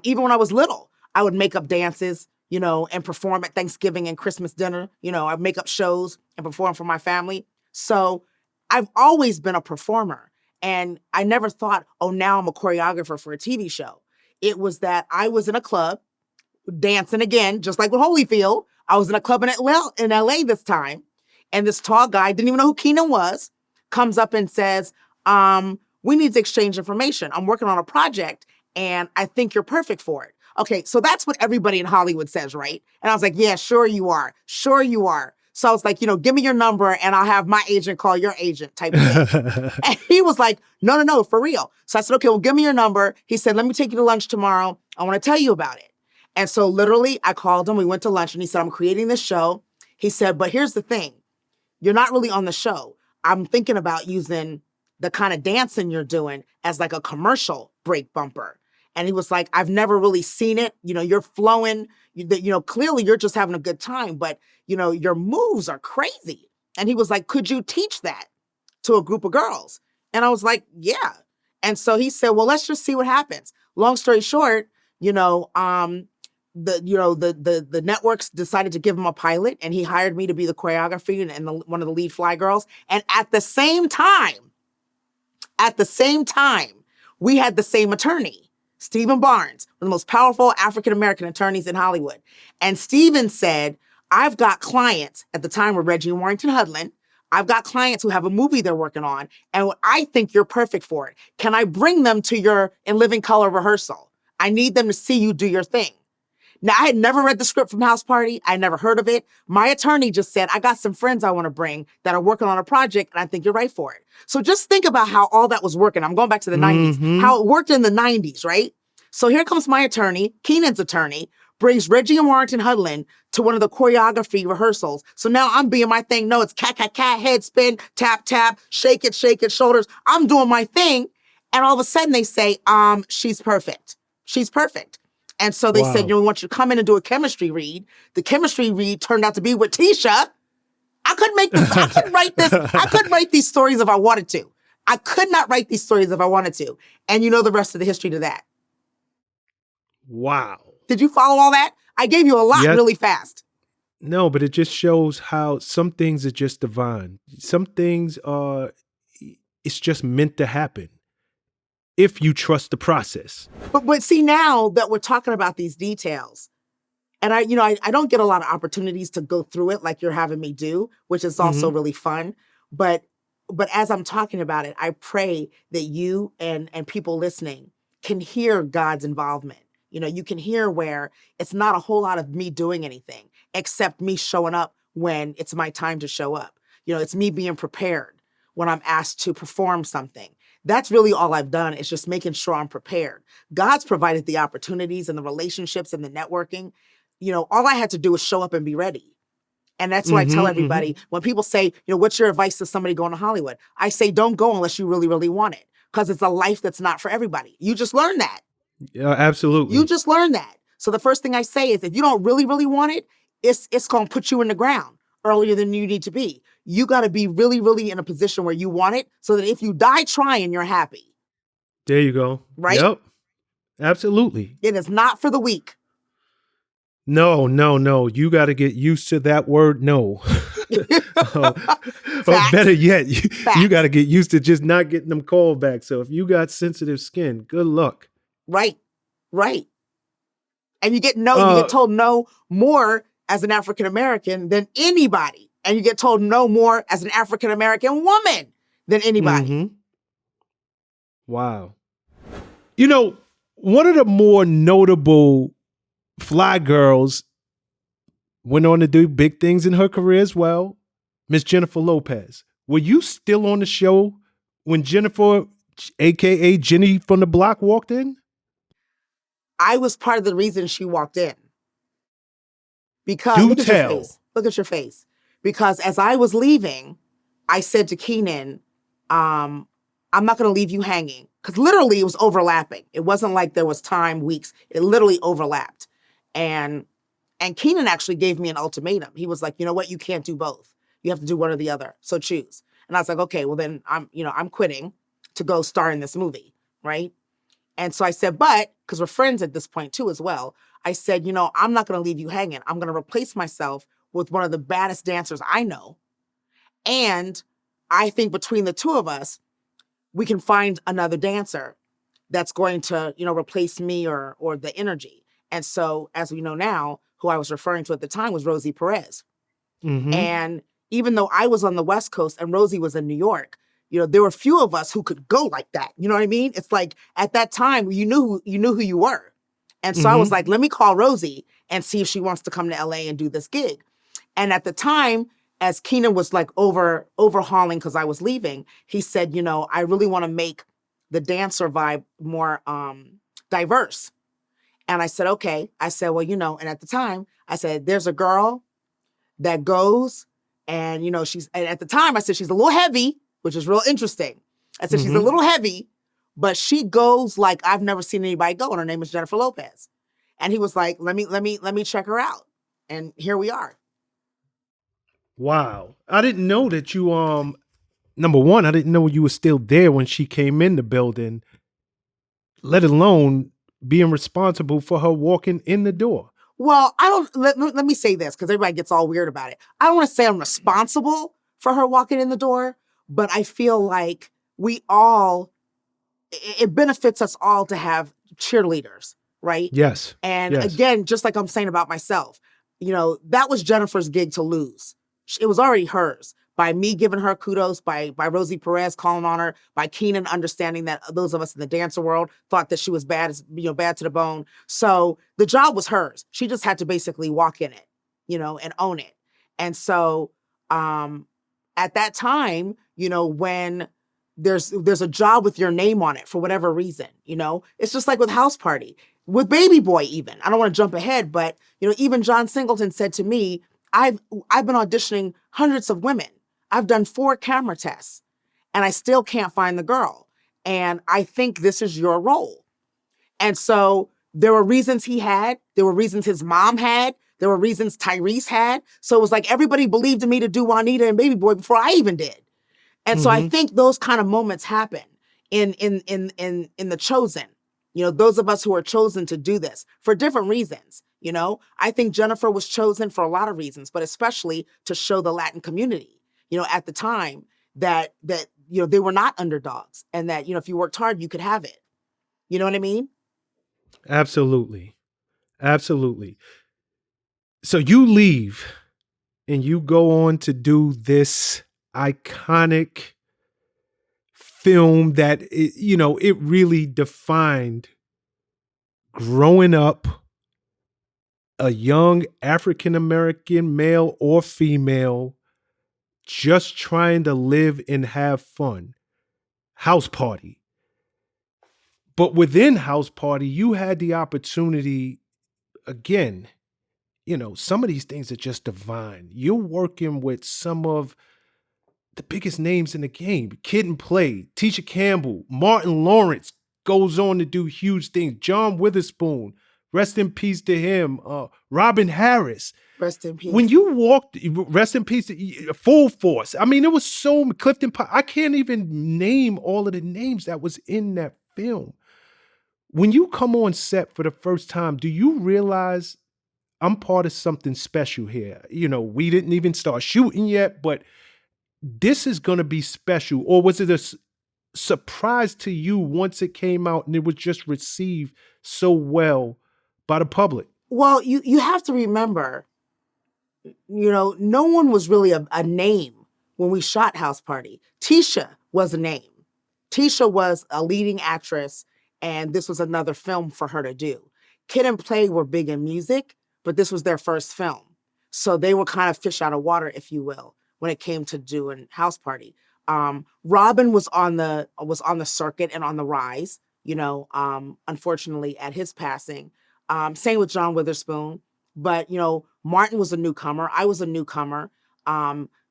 Even when I was little, I would make up dances, and perform at Thanksgiving and Christmas dinner. I'd make up shows and perform for my family. So I've always been a performer. And I never thought, oh, now I'm a choreographer for a TV show. It was that I was in a club dancing again, just like with Holyfield. I was in a club in LA this time. And this tall guy, didn't even know who Keenan was, comes up and says, we need to exchange information. I'm working on a project and I think you're perfect for it. Okay, so that's what everybody in Hollywood says, right? And I was like, yeah, sure you are. Sure you are. So I was like, give me your number and I'll have my agent call your agent type of thing. And he was like, no, for real. So I said, okay, well, give me your number. He said, let me take you to lunch tomorrow. I want to tell you about it. And so literally I called him. We went to lunch and he said, I'm creating this show. He said, but here's the thing. You're not really on the show. I'm thinking about using the kind of dancing you're doing as like a commercial break bumper. And he was like, I've never really seen it. You're flowing, clearly you're just having a good time, but your moves are crazy. And he was like, could you teach that to a group of girls? And I was like, yeah. And so he said, well, let's just see what happens. Long story short, the networks decided to give him a pilot and he hired me to be the choreography and one of the lead fly girls. And at the same time, we had the same attorney, Stephen Barnes, one of the most powerful African-American attorneys in Hollywood. And Stephen said, I've got clients at the time with Reggie and Warrington Hudlin. I've got clients who have a movie they're working on, and I think you're perfect for it. Can I bring them to your In Living Color rehearsal? I need them to see you do your thing. Now, I had never read the script from House Party. I never heard of it. My attorney just said, I got some friends I want to bring that are working on a project, and I think you're right for it. So just think about how all that was working. I'm going back to the 90s, how it worked in the 90s, right? So here comes my attorney, Keenan's attorney, brings Reggie and Warrington Hudlin to one of the choreography rehearsals. So now I'm being my thing. No, it's cat, head spin, tap, tap, shake it, shoulders. I'm doing my thing. And all of a sudden they say, she's perfect. She's perfect. And so they said, we want you to come in and do a chemistry read. The chemistry read turned out to be with Tisha. I couldn't make this. I couldn't write this. I couldn't write these stories if I wanted to. I could not write these stories if I wanted to. And you know the rest of the history to that. Wow. Did you follow all that? I gave you a lot really fast. No, but it just shows how some things are just divine. Some things are, it's just meant to happen if you trust the process. But see, now that we're talking about these details, and I don't get a lot of opportunities to go through it like you're having me do, which is also really fun. But as I'm talking about it, I pray that you and people listening can hear God's involvement. You can hear where it's not a whole lot of me doing anything except me showing up when it's my time to show up. It's me being prepared when I'm asked to perform something. That's really all I've done is just making sure I'm prepared. God's provided the opportunities and the relationships and the networking. All I had to do was show up and be ready. And that's why I tell everybody when people say, what's your advice to somebody going to Hollywood? I say, don't go unless you really, really want it, because it's a life that's not for everybody. You just learn that. Yeah, absolutely. You just learn that. So the first thing I say is if you don't really, really want it, it's going to put you in the ground earlier than you need to be. You got to be really, really in a position where you want it so that if you die trying, you're happy. There you go. Right? Yep. Absolutely. It is not for the weak. No. You got to get used to that word, no. Or better yet, you got to get used to just not getting them called back. So if you got sensitive skin, good luck. Right. And you get told no more as an African-American than anybody. And you get told no more as an African-American woman than anybody. Wow. One of the more notable fly girls went on to do big things in her career as well, Miss Jennifer Lopez. Were you still on the show when Jennifer, a.k.a. Jenny from the Block, walked in? I was part of the reason she walked in. Because Do look at your tell. face. Look at your face. Because as I was leaving, I said to Keenan, I'm not going to leave you hanging. Because literally it was overlapping. It wasn't like there was time, weeks. It literally overlapped. And Keenan actually gave me an ultimatum. He was like, you know what? You can't do both. You have to do one or the other. So choose. And I was like, okay, well then I'm quitting to go star in this movie. Right. And so I said, but because we're friends at this point too, as well, I said, I'm not going to leave you hanging. I'm going to replace myself with one of the baddest dancers I know. And I think between the two of us, we can find another dancer that's going to, replace me or the energy. And so, as we know now, who I was referring to at the time was Rosie Perez. Mm-hmm. And even though I was on the West Coast and Rosie was in New York, there were few of us who could go like that. You know what I mean? It's like at that time, you knew who you were. And so I was Mm-hmm. like, let me call Rosie and see if she wants to come to LA and do this gig. And at the time, as Keenan was like overhauling because I was leaving, he said, I really want to make the dancer vibe more diverse. And I said, okay. I said, well, and at the time, I said, there's a girl that goes and, and at the time I said, she's a little heavy, which is real interesting. I said, she's a little heavy, but she goes like I've never seen anybody go. And her name is Jennifer Lopez. And he was like, let me check her out. And here we are. Wow. I didn't know that you number one, I didn't know you were still there when she came in the building, let alone being responsible for her walking in the door. Well, let me say this because everybody gets all weird about it. I don't want to say I'm responsible for her walking in the door, but I feel like it benefits us all to have cheerleaders, right? Yes. And Yes. again, just like I'm saying about myself, that was Jennifer's gig to lose. It was already hers by me giving her kudos, by Rosie Perez calling on her, by Keenan understanding that those of us in the dancer world thought that she was bad to the bone. So the job was hers. She just had to basically walk in it, and own it. And so at that time, when there's a job with your name on it for whatever reason, it's just like with House Party, with Baby Boy even. I don't want to jump ahead, but even John Singleton said to me, I've been auditioning hundreds of women. I've done 4 camera tests and I still can't find the girl. And I think this is your role. And so there were reasons he had, there were reasons his mom had, there were reasons Tyrese had. So it was like everybody believed in me to do Juanita and Baby Boy before I even did. And so I think those kind of moments happen in the chosen, those of us who are chosen to do this for different reasons. I think Jennifer was chosen for a lot of reasons, but especially to show the Latin community, at the time that they were not underdogs and that, if you worked hard, you could have it. You know what I mean? Absolutely. Absolutely. So you leave and you go on to do this iconic film that it really defined growing up a young African American male or female just trying to live and have fun. House Party. But within House Party, you had the opportunity again, some of these things are just divine. You're working with some of the biggest names in the game. Kid and Play, Tisha Campbell, Martin Lawrence goes on to do huge things. John Witherspoon, rest in peace to him. Robin Harris. Rest in peace. When you walked, rest in peace, Full Force. I mean, it was so Clifton. I can't even name all of the names that was in that film. When you come on set for the first time, do you realize I'm part of something special here? We didn't even start shooting yet, but this is going to be special. Or was it a surprise to you once it came out and it was just received so well by the public? Well, you have to remember, no one was really a name when we shot House Party. Tisha was a name. Tisha was a leading actress, and this was another film for her to do. Kid and Play were big in music, but this was their first film. So they were kind of fish out of water, if you will, when it came to doing House Party. Robin was on the circuit and on the rise, unfortunately at his passing. Same with John Witherspoon. But, Martin was a newcomer. I was a newcomer.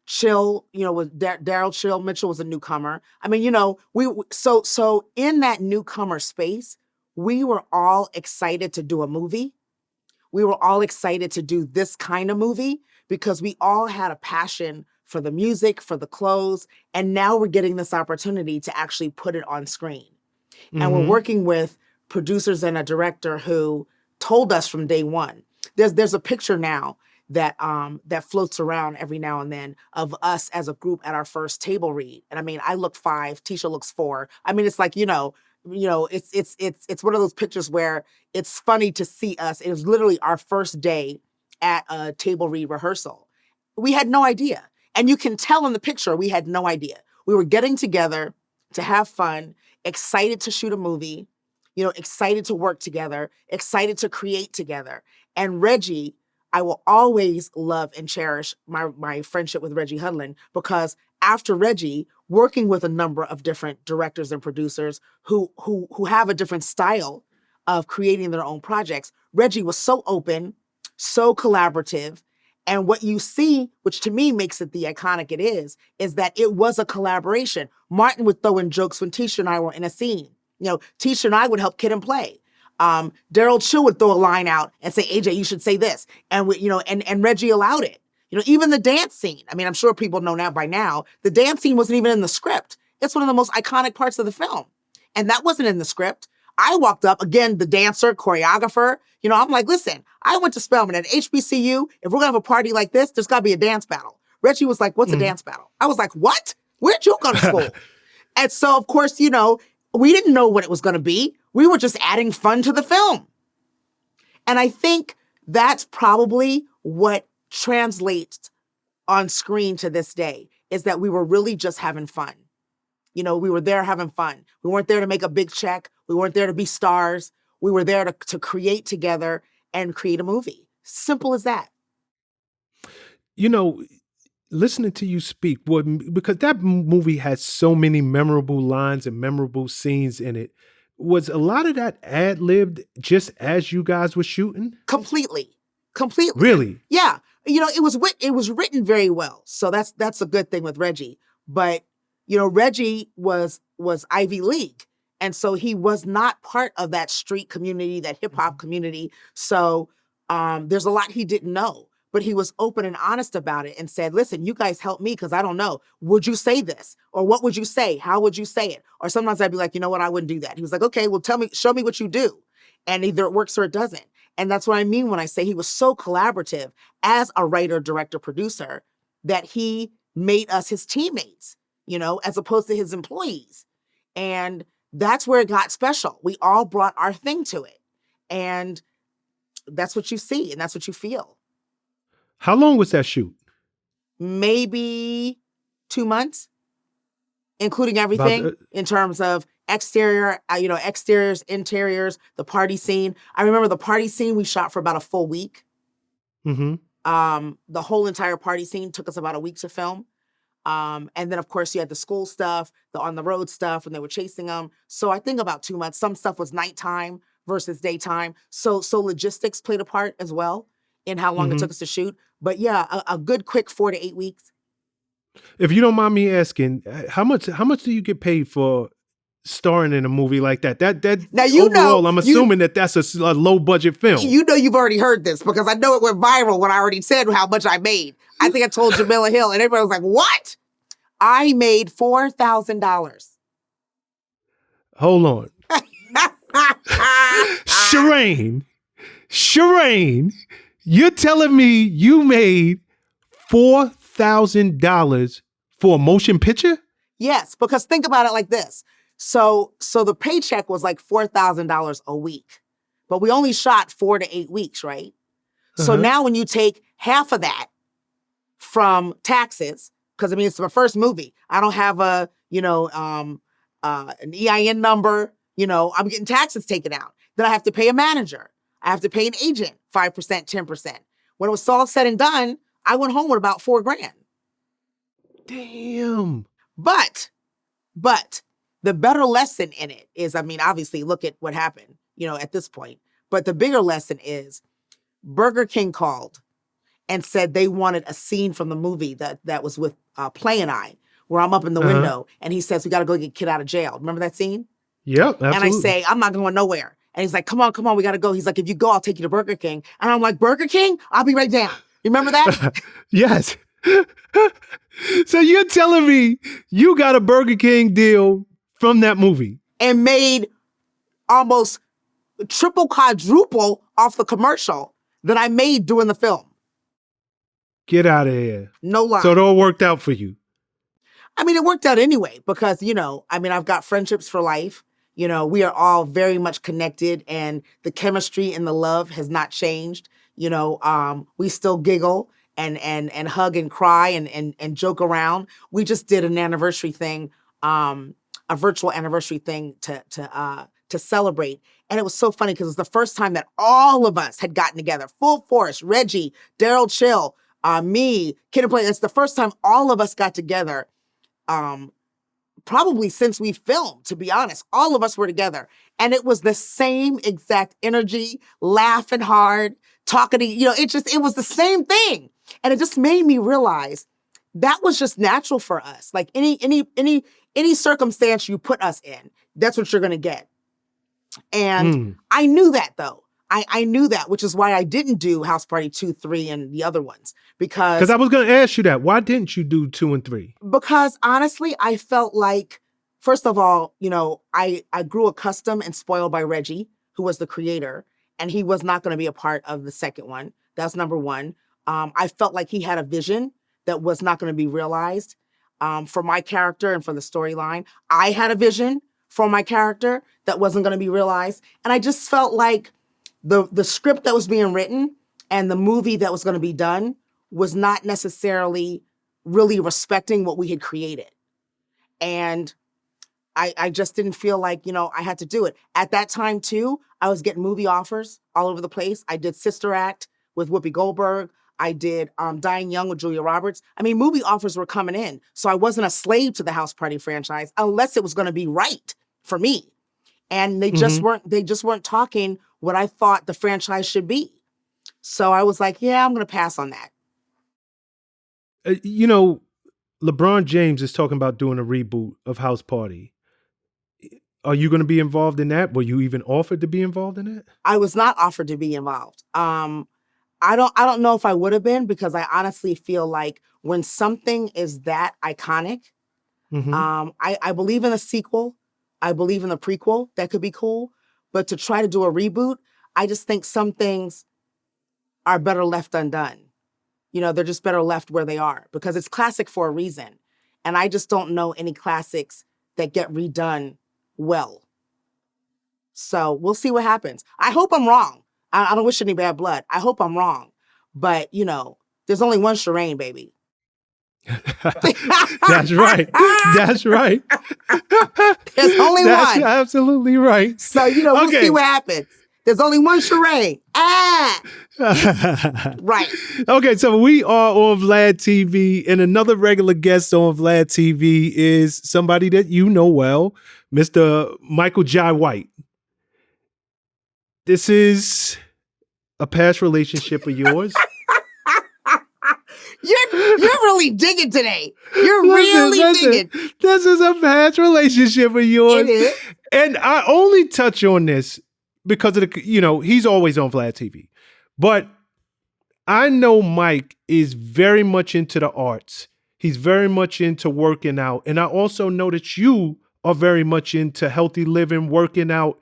Chill, was Daryl Chill Mitchell was a newcomer. I mean, so in that newcomer space, we were all excited to do a movie. We were all excited to do this kind of movie because we all had a passion for the music, for the clothes, and now we're getting this opportunity to actually put it on screen. And we're working with producers and a director who told us from day one. There's a picture now that floats around every now and then of us as a group at our first table read. And I mean, I look 5, Tisha looks 4. I mean, it's like, it's one of those pictures where it's funny to see us. It was literally our first day at a table read rehearsal. We had no idea. And you can tell in the picture, we had no idea. We were getting together to have fun, excited to shoot a movie, excited to work together, excited to create together. And Reggie, I will always love and cherish my friendship with Reggie Hudlin, because after Reggie, working with a number of different directors and producers who have a different style of creating their own projects, Reggie was so open, so collaborative. And what you see, which to me makes it the iconic it is that it was a collaboration. Martin would throw in jokes when Tisha and I were in a scene. Tisha and I would help Kid and Play. Daryl Chill would throw a line out and say, AJ, you should say this. And and Reggie allowed it. Even the dance scene. I mean, I'm sure people know now by now, the dance scene wasn't even in the script. It's one of the most iconic parts of the film. And that wasn't in the script. I walked up, again, the dancer, choreographer. I'm like, listen, I went to Spelman at HBCU. If we're gonna have a party like this, there's gotta be a dance battle. Reggie was like, what's a dance battle? I was like, what? Where'd you go to school? And so, of course, we didn't know what it was gonna be. We were just adding fun to the film. And I think that's probably what translates on screen to this day, is that we were really just having fun. We were there having fun. We weren't there to make a big check. We weren't there to be stars. We were there to create together and create a movie. Simple as that. Listening to you speak, because that movie has so many memorable lines and memorable scenes in it, was a lot of that ad-libbed just as you guys were shooting? Completely. Really? Yeah. It was written very well. So that's a good thing with Reggie. But, Reggie was Ivy League. And so he was not part of that street community, that hip hop community. So there's a lot he didn't know, but he was open and honest about it and said, listen, you guys help me because I don't know. Would you say this? Or what would you say? How would you say it? Or sometimes I'd be like, you know what? I wouldn't do that. He was like, okay, well, show me what you do. And either it works or it doesn't. And that's what I mean when I say he was so collaborative as a writer, director, producer, that he made us his teammates, as opposed to his employees. And that's where it got special. We all brought our thing to it. And that's what you see and that's what you feel. How long was that shoot? Maybe 2 months, including everything in terms of exteriors, interiors, the party scene. I remember the party scene we shot for about a full week. Mm-hmm. The whole entire party scene took us about a week to film. And then, of course, you had the school stuff, the on-the-road stuff when they were chasing them. So I think about 2 months. Some stuff was nighttime versus daytime. So logistics played a part as well in how long it took us to shoot. But yeah, a good quick 4 to 8 weeks. If you don't mind me asking, how much do you get paid for starring in a movie like that? Now, overall, I'm assuming that's a low budget film. You've already heard this because I know it went viral when I already said how much I made. I think I told Jamila Hill and everybody was like, what? I made $4,000. Hold on. Shireen, you're telling me you made $4,000 for a motion picture? Yes, because think about it like this. So the paycheck was like $4,000 a week, but we only shot 4 to 8 weeks, right? So now when you take half of that from taxes, because I mean, it's my first movie. I don't have an EIN number, I'm getting taxes taken out. Then I have to pay a manager. I have to pay an agent, 5%, 10%. When it was all said and done, I went home with about $4,000. Damn. But the better lesson in it is, I mean, obviously look at what happened, at this point. But the bigger lesson is Burger King called and said they wanted a scene from the movie that was with Play and I, where I'm up in the Uh-huh. window and he says, we got to go get Kid out of jail. Remember that scene? Yep, absolutely. And I say, I'm not going nowhere. And he's like, come on, we got to go. He's like, if you go, I'll take you to Burger King. And I'm like, Burger King? I'll be right down. You remember that? Yes. So you're telling me you got a Burger King deal from that movie? And made almost triple, quadruple off the commercial that I made doing the film. Get out of here. No lie. So it all worked out for you. I mean, it worked out anyway, because, I've got friendships for life. We are all very much connected, and the chemistry and the love has not changed. We still giggle and hug and cry and joke around. We just did an anniversary thing, a virtual anniversary thing to celebrate. And it was so funny because it was the first time that all of us had gotten together, full force. Reggie, Daryl Chill, me, Kid and Play. It's the first time all of us got together. Probably since we filmed, to be honest. All of us were together. And it was the same exact energy, laughing hard, talking to, it was the same thing. And it just made me realize that was just natural for us. Like any circumstance you put us in, that's what you're going to get. And I knew that, though. I knew that, which is why I didn't do House Party 2, 3, and the other ones. Because I was going to ask you that. Why didn't you do 2 and 3? Because honestly, I felt like, first of all, I grew accustomed and spoiled by Reggie, who was the creator, and he was not going to be a part of the second one. That's number one. I felt like he had a vision that was not going to be realized for my character and for the storyline. I had a vision for my character that wasn't going to be realized. And I just felt like the script that was being written and the movie that was going to be done was not necessarily really respecting what we had created. And I just didn't feel like, I had to do it. At that time, too, I was getting movie offers all over the place. I did Sister Act with Whoopi Goldberg. I did Dying Young with Julia Roberts. I mean, movie offers were coming in. So I wasn't a slave to the House Party franchise unless it was going to be right for me. And they just weren't talking what I thought the franchise should be. So I was like, yeah, I'm going to pass on that. LeBron James is talking about doing a reboot of House Party. Are you going to be involved in that? Were you even offered to be involved in it? I was not offered to be involved. I don't know if I would have been, because I honestly feel like when something is that iconic, I believe in a sequel. I believe in the prequel. That could be cool. But to try to do a reboot, I just think some things are better left undone. They're just better left where they are, because it's classic for a reason. And I just don't know any classics that get redone well. So we'll see what happens. I hope I'm wrong. I don't wish any bad blood. I hope I'm wrong. But, there's only one Shireen, baby. That's right. That's right. There's only one. That's absolutely right. So, we'll see what happens. There's only one Shireen. Right. Okay, so we are on VladTV, and another regular guest on VladTV is somebody that you know well, Mr. Michael Jai White. This is a past relationship of yours. You're really digging today. You're really digging. This is a past relationship of yours. It is. And I only touch on this because of he's always on VladTV. But I know Mike is very much into the arts. He's very much into working out. And I also know that you are very much into healthy living, working out.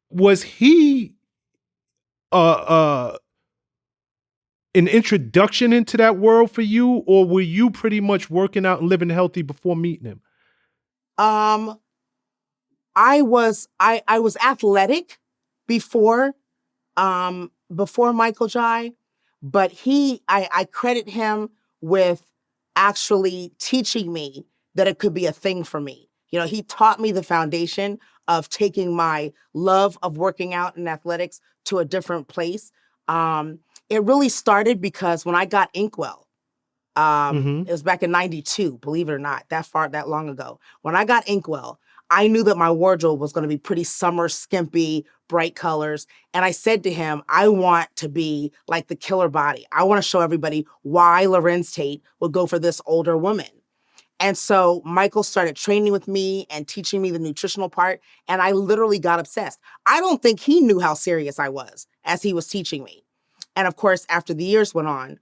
Was he an introduction into that world for you, or were you pretty much working out and living healthy before meeting him? I was athletic before Michael Jai, but I credit him with actually teaching me that it could be a thing for me. He taught me the foundation of taking my love of working out and athletics to a different place. It really started because when I got Inkwell, Mm-hmm. It was back in 92, believe it or not, that long ago. When I got Inkwell, I knew that my wardrobe was going to be pretty summer, skimpy, bright colors. And I said to him, I want to be like the killer body. I want to show everybody why Lorenz Tate would go for this older woman. And so Michael started training with me and teaching me the nutritional part. And I literally got obsessed. I don't think he knew how serious I was as he was teaching me. And of course, after the years went on,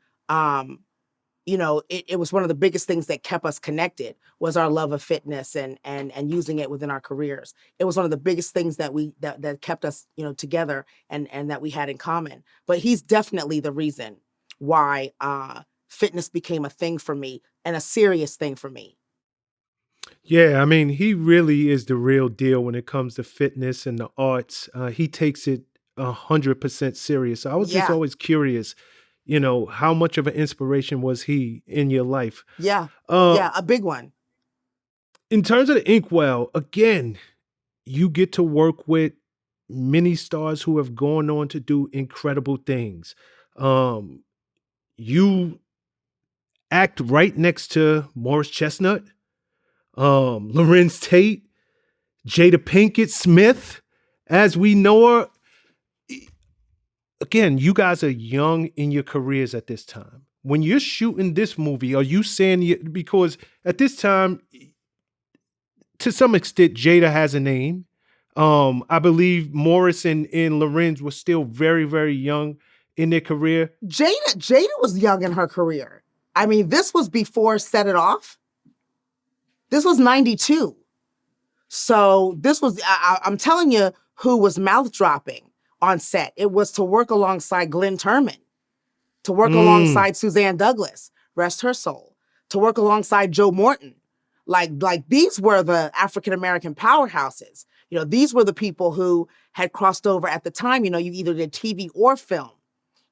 it was one of the biggest things that kept us connected was our love of fitness and using it within our careers. It was one of the biggest things that kept us, together and that we had in common. But he's definitely the reason why fitness became a thing for me and a serious thing for me. Yeah, I mean, he really is the real deal when it comes to fitness and the arts. He takes it 100% serious. I was just Yeah, always curious, how much of an inspiration was he in your life? yeah, Uh, yeah, a big one. in terms of the Inkwell, again, you get to work with many stars who have gone on to do incredible things. Um, you act right next to Morris Chestnut, Lorenz Tate, Jada Pinkett Smith, as we know her. Again, you guys are young in your careers at this time. When you're shooting this movie, are you saying, because at this time, to some extent, Jada has a name. I believe Morris and Lorenz were still very, very young in their career. Jada was young in her career. I mean, this was before Set It Off. This was 92. So this was, I'm telling you, who was mouth dropping on set. It was to work alongside Glenn Turman, to work alongside Suzanne Douglas, rest her soul, to work alongside Joe Morton. Like these were the African-American powerhouses. These were the people who had crossed over at the time. You either did TV or film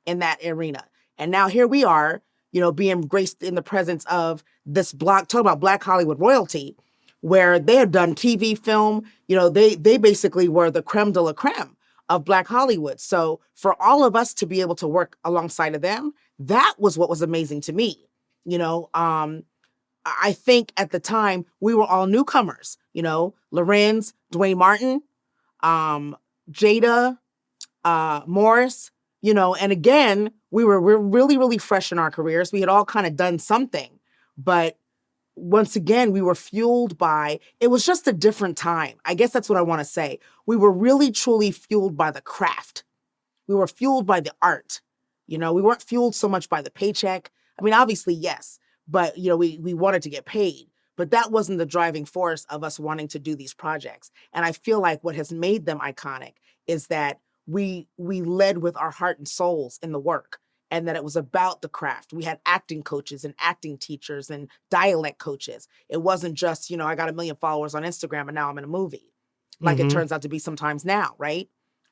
in that arena. And now here we are, being graced in the presence of this talk about Black Hollywood royalty, where they had done TV, film, they basically were the creme de la creme of Black Hollywood. So for all of us to be able to work alongside of them, that was what was amazing to me. I think at the time we were all newcomers, Lorenz, Dwayne Martin, Jada, Morris, and again, we're really, really fresh in our careers. We had all kind of done something, but once again, we were fueled by, it was just a different time. I guess that's what I want to say. We were really, truly fueled by the craft. We were fueled by the art. We weren't fueled so much by the paycheck. I mean, obviously, yes, but, we wanted to get paid. But that wasn't the driving force of us wanting to do these projects. And I feel like what has made them iconic is that we led with our heart and souls in the work, and that it was about the craft. We had acting coaches and acting teachers and dialect coaches. It wasn't just, I got 1 million followers on Instagram and now I'm in a movie, like it turns out to be sometimes now, right?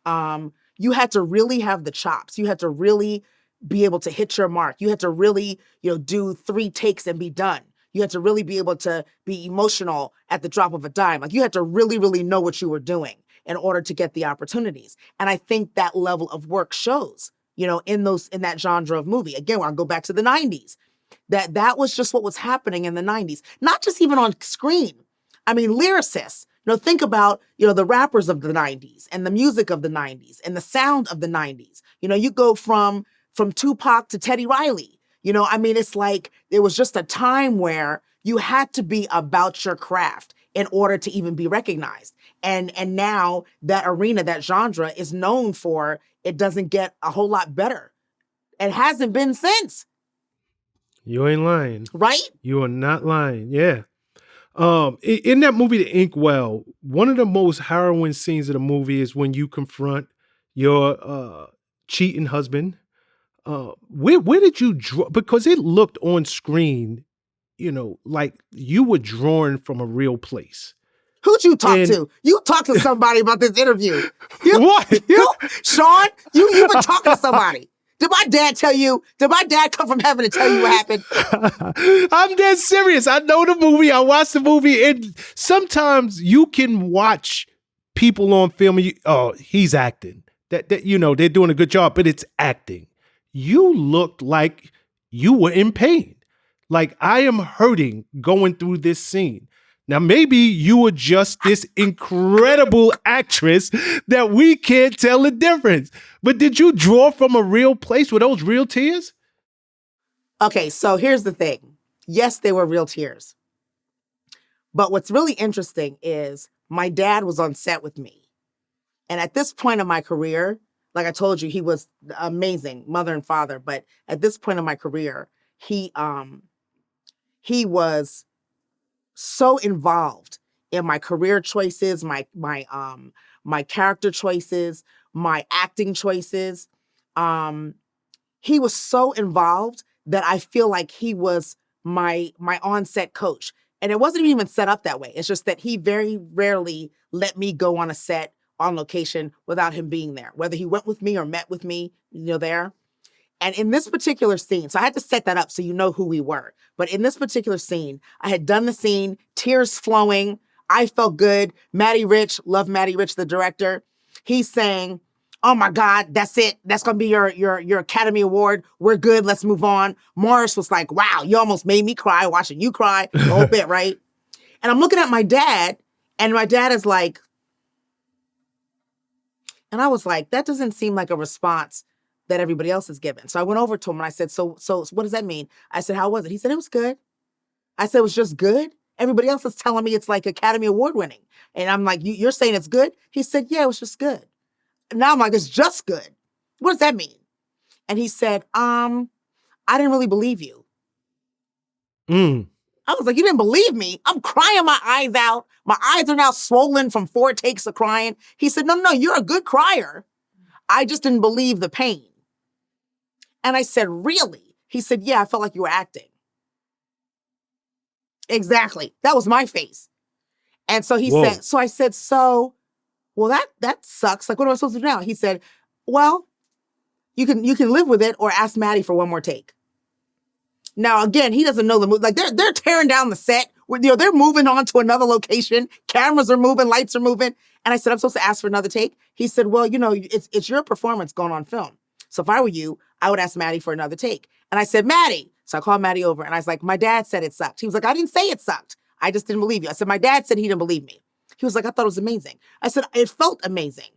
You had to really have the chops. You had to really be able to hit your mark. You had to really, do 3 takes and be done. You had to really be able to be emotional at the drop of a dime. Like you had to really, really know what you were doing in order to get the opportunities. And I think that level of work shows, in that genre of movie. Again, when I go back to the 90s, that was just what was happening in the 90s, not just even on screen. I mean, lyricists, think about, the rappers of the 90s and the music of the 90s and the sound of the 90s. You go from Tupac to Teddy Riley. It's like it was just a time where you had to be about your craft in order to even be recognized. And now that arena, that genre is known for, it doesn't get a whole lot better. It hasn't been since. You ain't lying. Right? You are not lying. Yeah. In that movie, The Inkwell, one of the most harrowing scenes of the movie is when you confront your cheating husband. Where did you draw? Because it looked on screen, like you were drawn from a real place. Who'd you talk to? You talked to somebody about this interview. What? Shawn, you've been talking to somebody. Did my dad tell you? Did my dad come from heaven to tell you what happened? I'm dead serious. I know the movie. I watched the movie. And sometimes you can watch people on film and he's acting. That they're doing a good job, but it's acting. You looked like you were in pain. Like, I am hurting going through this scene. Now, maybe you were just this incredible actress that we can't tell the difference. But did you draw from a real place? Were those real tears? Okay, so here's the thing. Yes, they were real tears. But what's really interesting is my dad was on set with me. And at this point in my career, like I told you, he was amazing, mother and father. But at this point in my career, he was so involved in my career choices, my character choices, my acting choices. He was so involved that I feel like he was my on-set coach. And it wasn't even set up that way. It's just that he very rarely let me go on a set on location without him being there, whether he went with me or met with me, there. And in this particular scene, so I had to set that up so you know who we were. But in this particular scene, I had done the scene, tears flowing. I felt good. Matty Rich, love Matty Rich, the director. He's saying, "Oh my God, that's it. That's gonna be your Academy Award. We're good. Let's move on." Morris was like, "Wow, you almost made me cry watching you cry." The whole bit, right? And I'm looking at my dad, and my dad is like, and I was like, that doesn't seem like a response that everybody else is given. So I went over to him and I said, so what does that mean? I said, "How was it?" He said, "It was good." I said, "It was just good? Everybody else is telling me it's like Academy Award winning." And I'm like, "You're saying it's good?" He said, "Yeah, it was just good." Now I'm like, "It's just good. What does that mean?" And he said, "I didn't really believe you." I was like, "You didn't believe me? I'm crying my eyes out. My eyes are now swollen from 4 takes of crying." He said, No, you're a good crier. I just didn't believe the pain." And I said, "Really?" He said, "Yeah, I felt like you were acting." Exactly. That was my face. And so he Whoa. said, so I said, well, that sucks. Like, what am I supposed to do now? He said, "Well, you can live with it or ask Maddie for one more take." Now, again, he doesn't know the movie. Like they're tearing down the set. They're moving on to another location. Cameras are moving, lights are moving. And I said, "I'm supposed to ask for another take?" He said, "Well, it's your performance going on film. So if I were you, I would ask Maddie for another take." And I said, "Maddie." So I called Maddie over and I was like, "My dad said it sucked." He was like, "I didn't say it sucked. I just didn't believe you." I said, "My dad said he didn't believe me." He was like, "I thought it was amazing." I said, "It felt amazing."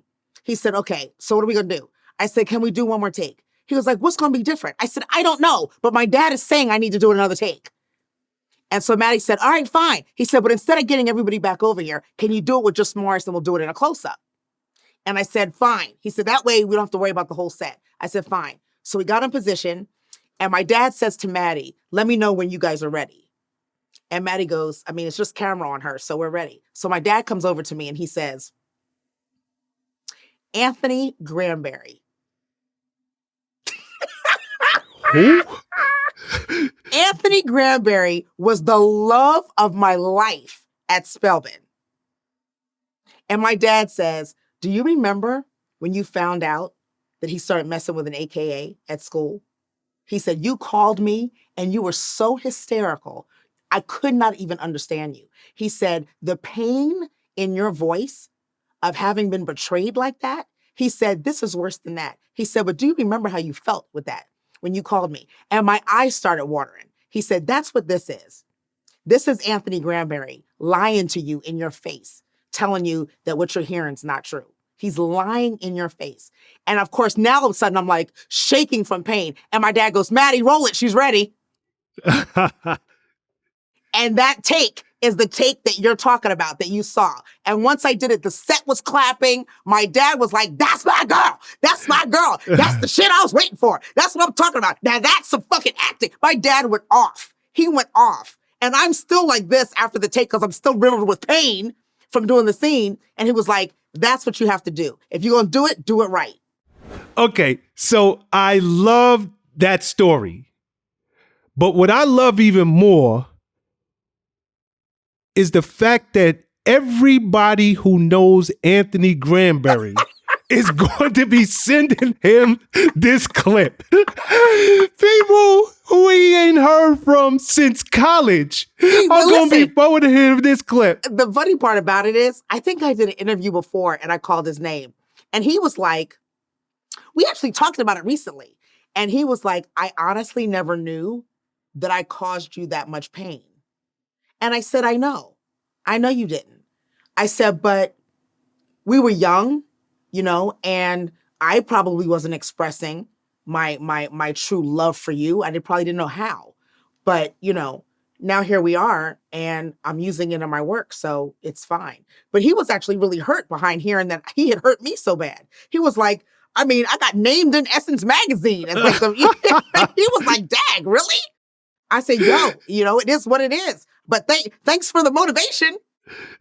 He said, "Okay, so what are we going to do?" I said, "Can we do one more take?" He was like, "What's going to be different?" I said, "I don't know, but my dad is saying I need to do another take." And so Maddie said, "All right, fine." He said, "But instead of getting everybody back over here, can you do it with just Morris and we'll do it in a close-up?" And I said, "Fine." He said, "That way we don't have to worry about the whole set." I said, "Fine." So we got in position and my dad says to Maddie, "Let me know when you guys are ready." And Maddie goes, "It's just camera on her, so we're ready." So my dad comes over to me and he says, "Anthony Granberry." Who? Anthony Granberry was the love of my life at Spelman. And my dad says, "Do you remember when you found out that he started messing with an AKA at school?" He said, "You called me and you were so hysterical. I could not even understand you." He said, "The pain in your voice of having been betrayed like that," he said, "this is worse than that." He said, "But do you remember how you felt with that when you called me?" And my eyes started watering. He said, "That's what this is. This is Anthony Granberry lying to you in your face, telling you that what you're hearing is not true. He's lying in your face." And of course, now all of a sudden I'm like shaking from pain. And my dad goes, "Maddie, roll it. She's ready." And that take is the take that you're talking about, that you saw. And once I did it, the set was clapping. My dad was like, "That's my girl. That's my girl. That's the shit I was waiting for. That's what I'm talking about. Now that's some fucking acting." My dad went off. He went off. And I'm still like this after the take because I'm still riddled with pain from doing the scene. And he was like, "That's what you have to do. If you're going to do it right." Okay, so I love that story. But what I love even more is the fact that everybody who knows Anthony Granberry is going to be sending him this clip. People who he ain't heard from since college are going to be forwarding him this clip. The funny part about it is, I think I did an interview before and I called his name. And he was like, we actually talked about it recently. And he was like, "I honestly never knew that I caused you that much pain. And I said, I know you didn't. I said, but we were young, and I probably wasn't expressing my true love for you. I probably didn't know how, but now here we are, and I'm using it in my work, so it's fine. But he was actually really hurt behind hearing that he had hurt me so bad. He was like, I mean, I got named in Essence magazine as like he was like, "Dag, really?" I said, "Yo, it is what it is." But thanks for the motivation.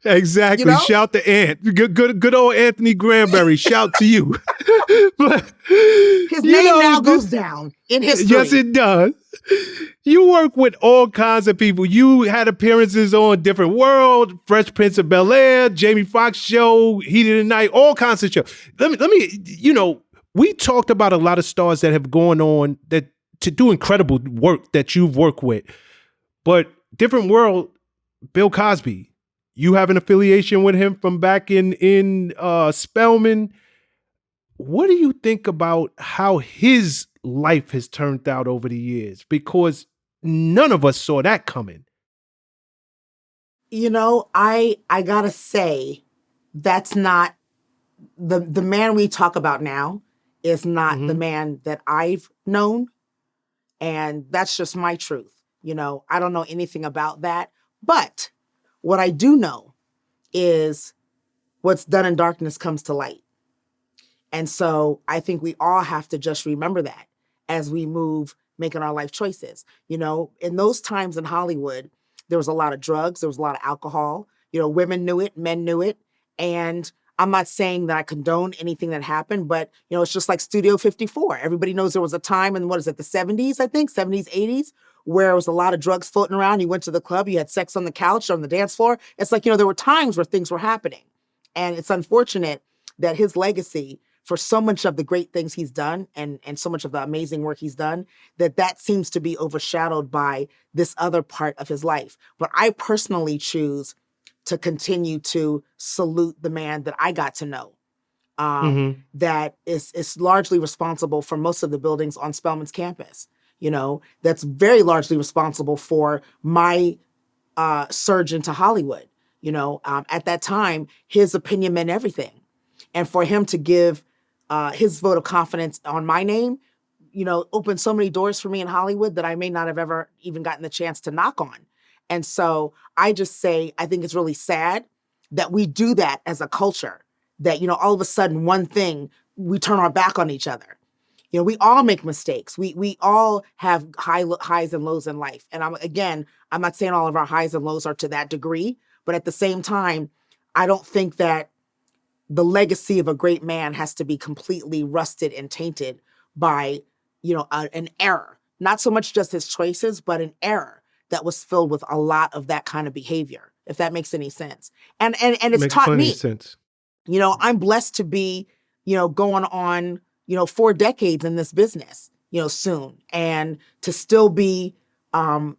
Exactly. Shout to Ant. Good old Anthony Granberry. Shout to you. But, his name now goes down in history. Yes, it does. You work with all kinds of people. You had appearances on Different World, Fresh Prince of Bel-Air, Jamie Foxx show, Heat of the Night, all kinds of shows. Let me, we talked about a lot of stars that have gone on to do incredible work that you've worked with. But Different World, Bill Cosby, you have an affiliation with him from back in Spelman. What do you think about how his life has turned out over the years? Because none of us saw that coming. I gotta say, that's not the man we talk about now is not the man that I've known. And that's just my truth. I don't know anything about that. But what I do know is what's done in darkness comes to light. And so I think we all have to just remember that as we move making our life choices. In those times in Hollywood, there was a lot of drugs, there was a lot of alcohol. Women knew it, men knew it. And I'm not saying that I condone anything that happened, but it's just like Studio 54. Everybody knows there was a time in, the 70s, I think, 70s, 80s, where there was a lot of drugs floating around. You went to the club, you had sex on the couch or on the dance floor. It's like, there were times where things were happening. And it's unfortunate that his legacy, for so much of the great things he's done and so much of the amazing work he's done, that seems to be overshadowed by this other part of his life. But I personally choose to continue to salute the man that I got to know, that is largely responsible for most of the buildings on Spelman's campus. That's very largely responsible for my surge into Hollywood. At that time, his opinion meant everything. And for him to give his vote of confidence on my name, opened so many doors for me in Hollywood that I may not have ever even gotten the chance to knock on. And so I just say, I think it's really sad that we do that as a culture, that, all of a sudden one thing, we turn our back on each other. We all make mistakes. We all have highs and lows in life. And I'm not saying all of our highs and lows are to that degree, but at the same time, I don't think that the legacy of a great man has to be completely rusted and tainted by, an error. Not so much just his choices, but an error that was filled with a lot of that kind of behavior, if that makes any sense. And it's makes taught me sense. I'm blessed to be, going on, 4 decades in this business, soon, and to still be, and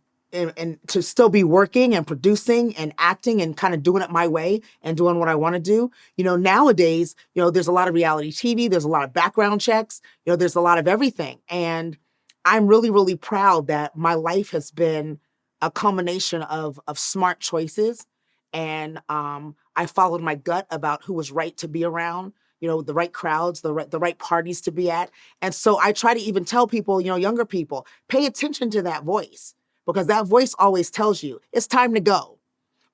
to still be working and producing and acting and kind of doing it my way and doing what I want to do. Nowadays, there's a lot of reality TV, there's a lot of background checks, there's a lot of everything. And I'm really, really proud that my life has been a culmination of smart choices. And I followed my gut about who was right to be around, the right crowds, the right parties to be at. And so I try to even tell people, younger people, pay attention to that voice, because that voice always tells you it's time to go,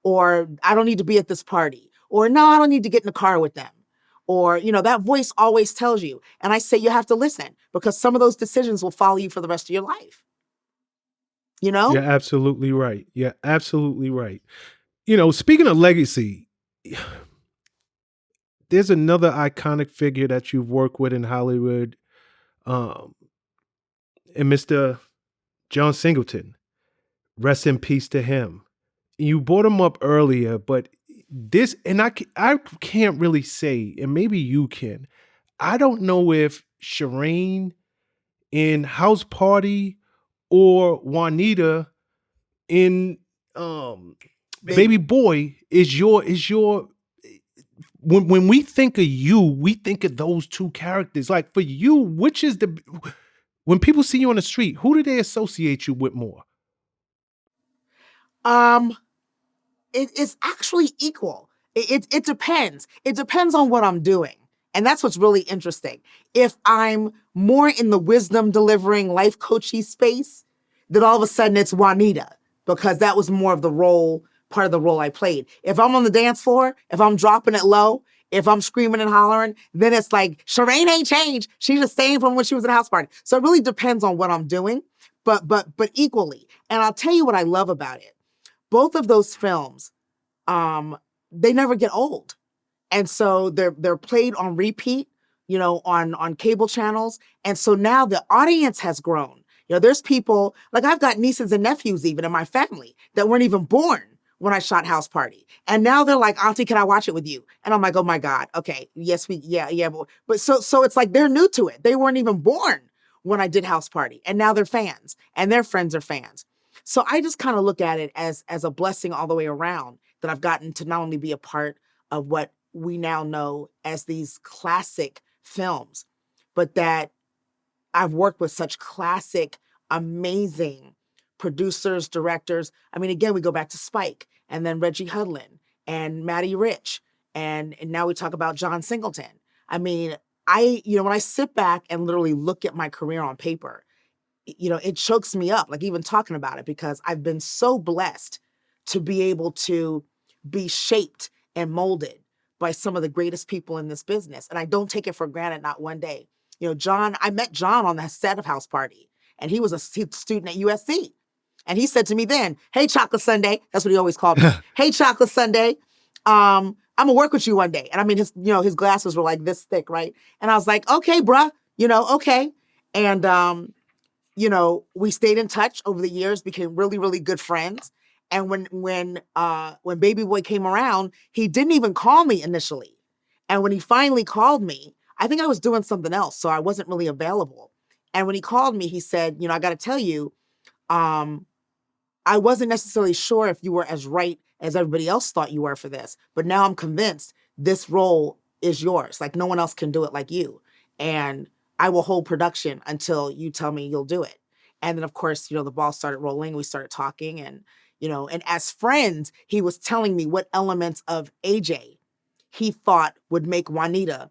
or I don't need to be at this party, or no, I don't need to get in the car with them. Or, that voice always tells you. And I say you have to listen, because some of those decisions will follow you for the rest of your life. You're absolutely right. You're absolutely right. Speaking of legacy, there's another iconic figure that you've worked with in Hollywood, and Mr. John Singleton. Rest in peace to him. You brought him up earlier, but this, and I can't really say, and maybe you can. I don't know if Shireen in House Party or Juanita in Baby Boy is your when we think of you, we think of those two characters. Like, for you, which is when people see you on the street, who do they associate you with more? Um, it's actually equal. It depends. It depends on what I'm doing. And that's what's really interesting. If I'm more in the wisdom delivering life coachy space, then all of a sudden it's Juanita, because that was more of the role, part of the role I played. If I'm on the dance floor, if I'm dropping it low, if I'm screaming and hollering, then it's like, Shireen ain't changed. She's just staying from when she was at a house party. So it really depends on what I'm doing, but equally. And I'll tell you what I love about it. Both of those films, they never get old. And so they're played on repeat, on cable channels. And so now the audience has grown. There's people, like I've got nieces and nephews even in my family that weren't even born when I shot House Party. And now they're like, Auntie, can I watch it with you? And I'm like, oh my God, okay, yes, yeah. But so it's like they're new to it. They weren't even born when I did House Party. And now they're fans and their friends are fans. So I just kind of look at it as a blessing all the way around, that I've gotten to not only be a part of what we now know as these classic films, but that I've worked with such classic, amazing producers, directors. I mean, again, we go back to Spike, and then Reggie Hudlin and Matty Rich, and now we talk about John Singleton. I mean, when I sit back and literally look at my career on paper, it chokes me up, like even talking about it, because I've been so blessed to be able to be shaped and molded by some of the greatest people in this business. And I don't take it for granted, not one day. John, I met John on the set of House Party, and he was a student at USC. And he said to me then, hey, Chocolate Sunday, that's what he always called me. Hey, Chocolate Sunday, I'm gonna work with you one day. And I mean, his glasses were like this thick, right? And I was like, okay, bruh, okay. And, we stayed in touch over the years, became really, really good friends. And when Baby Boy came around, he didn't even call me initially. And when he finally called me, I think I was doing something else, so I wasn't really available. And when he called me, he said, I got to tell you, I wasn't necessarily sure if you were as right as everybody else thought you were for this, but now I'm convinced this role is yours. Like no one else can do it like you. And I will hold production until you tell me you'll do it. And then of course, the ball started rolling. We started talking, and as friends, he was telling me what elements of AJ he thought would make Juanita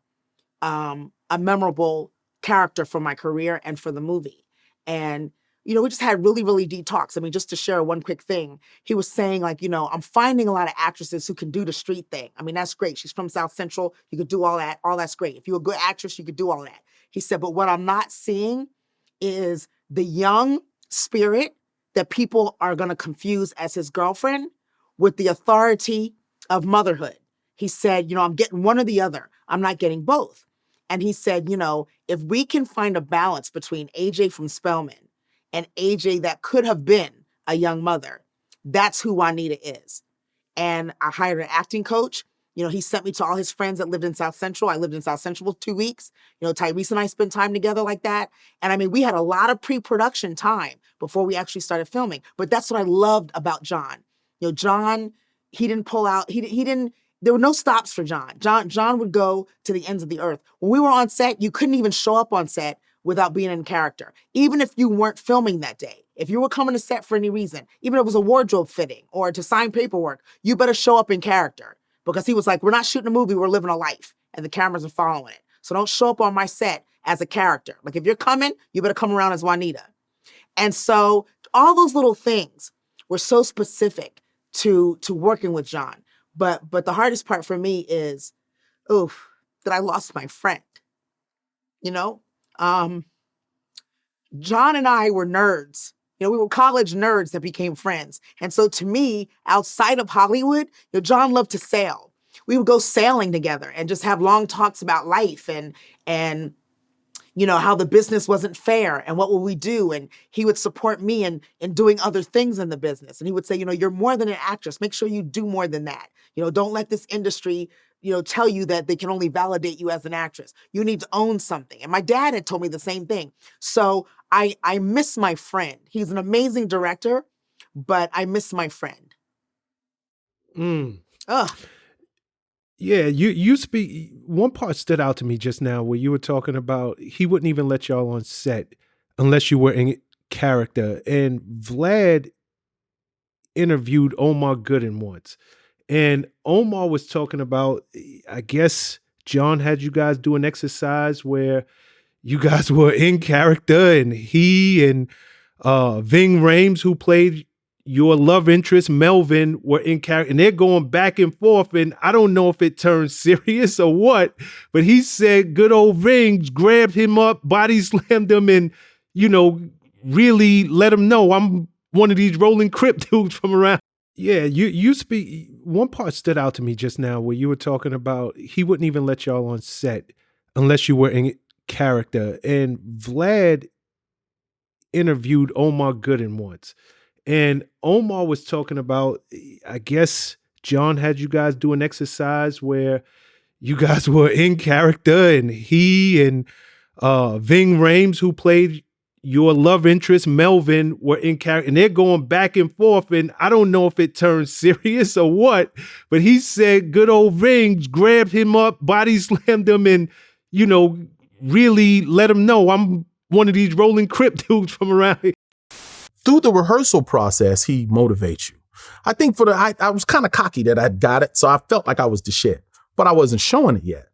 a memorable character for my career and for the movie. And, we just had really, really deep talks. I mean, just to share one quick thing, he was saying like, I'm finding a lot of actresses who can do the street thing. I mean, that's great. She's from South Central. You could do all that. All that's great. If you're a good actress, you could do all that. He said, but what I'm not seeing is the young spirit that people are going to confuse as his girlfriend with the authority of motherhood. He said, I'm getting one or the other. I'm not getting both. And he said, if we can find a balance between AJ from Spelman and AJ that could have been a young mother, that's who Juanita is. And I hired an acting coach. He sent me to all his friends that lived in South Central. I lived in South Central for 2 weeks. Tyrese and I spent time together like that. And I mean, we had a lot of pre-production time before we actually started filming. But that's what I loved about John. John, he didn't pull out, he didn't, there were no stops for John. John would go to the ends of the earth. When we were on set, you couldn't even show up on set without being in character. Even if you weren't filming that day, if you were coming to set for any reason, even if it was a wardrobe fitting or to sign paperwork, you better show up in character, because he was like, we're not shooting a movie, we're living a life, and the cameras are following it. So don't show up on my set as a character. Like if you're coming, you better come around as Juanita. And so all those little things were so specific to working with John. But the hardest part for me is, that I lost my friend. John and I were nerds. We were college nerds that became friends. And so to me, outside of Hollywood, John loved to sail. We would go sailing together and just have long talks about life and how the business wasn't fair and what would we do. And he would support me in doing other things in the business. And he would say, you're more than an actress. Make sure you do more than that. Don't let this industry tell you that they can only validate you as an actress. You need to own something. And my dad had told me the same thing. So I miss my friend. He's an amazing director, but I miss my friend. Ugh. Yeah, you speak. One part stood out to me just now where you were talking about he wouldn't even let y'all on set unless you were in character. And Vlad, interviewed Omar Gooden once, and Omar was talking about, I guess John had you guys do an exercise where you guys were in character, and he and Ving Rhames, who played your love interest Melvin, were in character, and they're going back and forth, and I don't know if it turned serious or what, but he said good old Ving grabbed him up, body slammed him, and really let him know I'm one of these rolling Crip dudes from around. Yeah, you speak. One part stood out to me just now where you were talking about he wouldn't even let y'all on set unless you were in character. And Vlad interviewed Omar Gooden once, and Omar was talking about, I guess John had you guys do an exercise where you guys were in character, and he and Ving Rhames, who played your love interest Melvin, were in character, and they're going back and forth, and I don't know if it turned serious or what, but he said good old Ving grabbed him up, body slammed him, and really let him know I'm one of these rolling Crip dudes from around here. Through the rehearsal process, he motivates you. I think I was kind of cocky that I got it, so I felt like I was the shit, but I wasn't showing it yet.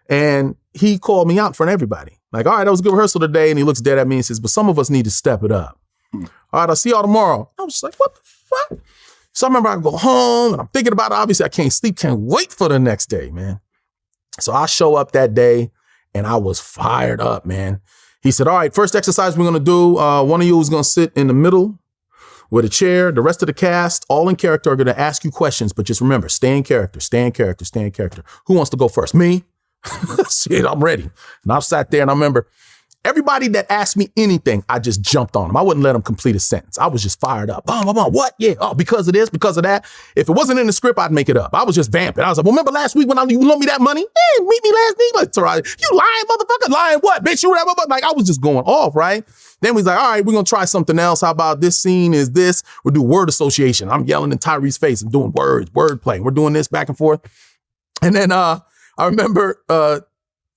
And he called me out in front of everybody. Like, all right, that was a good rehearsal today. And he looks dead at me and says, but some of us need to step it up. All right, I'll see y'all tomorrow. I was like, what the fuck? So I remember I go home and I'm thinking about it. Obviously, I can't sleep, can't wait for the next day, man. So I show up that day and I was fired up, man. He said, all right, first exercise we're going to do, one of you is going to sit in the middle with a chair. The rest of the cast, all in character, are going to ask you questions. But just remember, stay in character, stay in character, stay in character. Who wants to go first? Me? Shit, I'm ready. And I sat there and I remember everybody that asked me anything, I just jumped on them. I wouldn't let them complete a sentence. I was just fired up. What? Yeah. Oh, because of this, because of that. If it wasn't in the script, I'd make it up. I was just vamping. I was like, well, remember last week when you loaned me that money? Hey, meet me last week. Like, sorry, you lying, motherfucker. Lying what? Bitch, you whatever. Like, I was just going off, right? Then we was like, all right, we're going to try something else. How about this scene is this? We'll do word association. I'm yelling in Tyrese's face and doing word play. We're doing this back and forth. And then I remember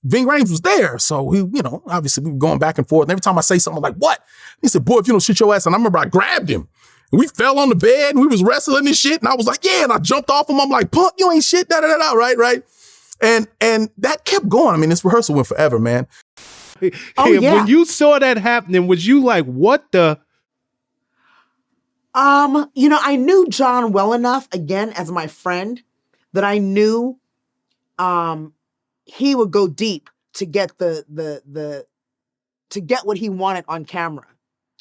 Ving Rhames was there. So we, obviously we were going back and forth. And every time I say something, I'm like, what? He said, boy, if you don't shit your ass. And I remember I grabbed him and we fell on the bed and we was wrestling and shit. And I was like, yeah. And I jumped off him. I'm like, punk, you ain't shit. Right. And that kept going. I mean, this rehearsal went forever, man. Oh, yeah. When you saw that happening, was you like, what the? I knew John well enough, again, as my friend, that I knew he would go deep to get to get what he wanted on camera.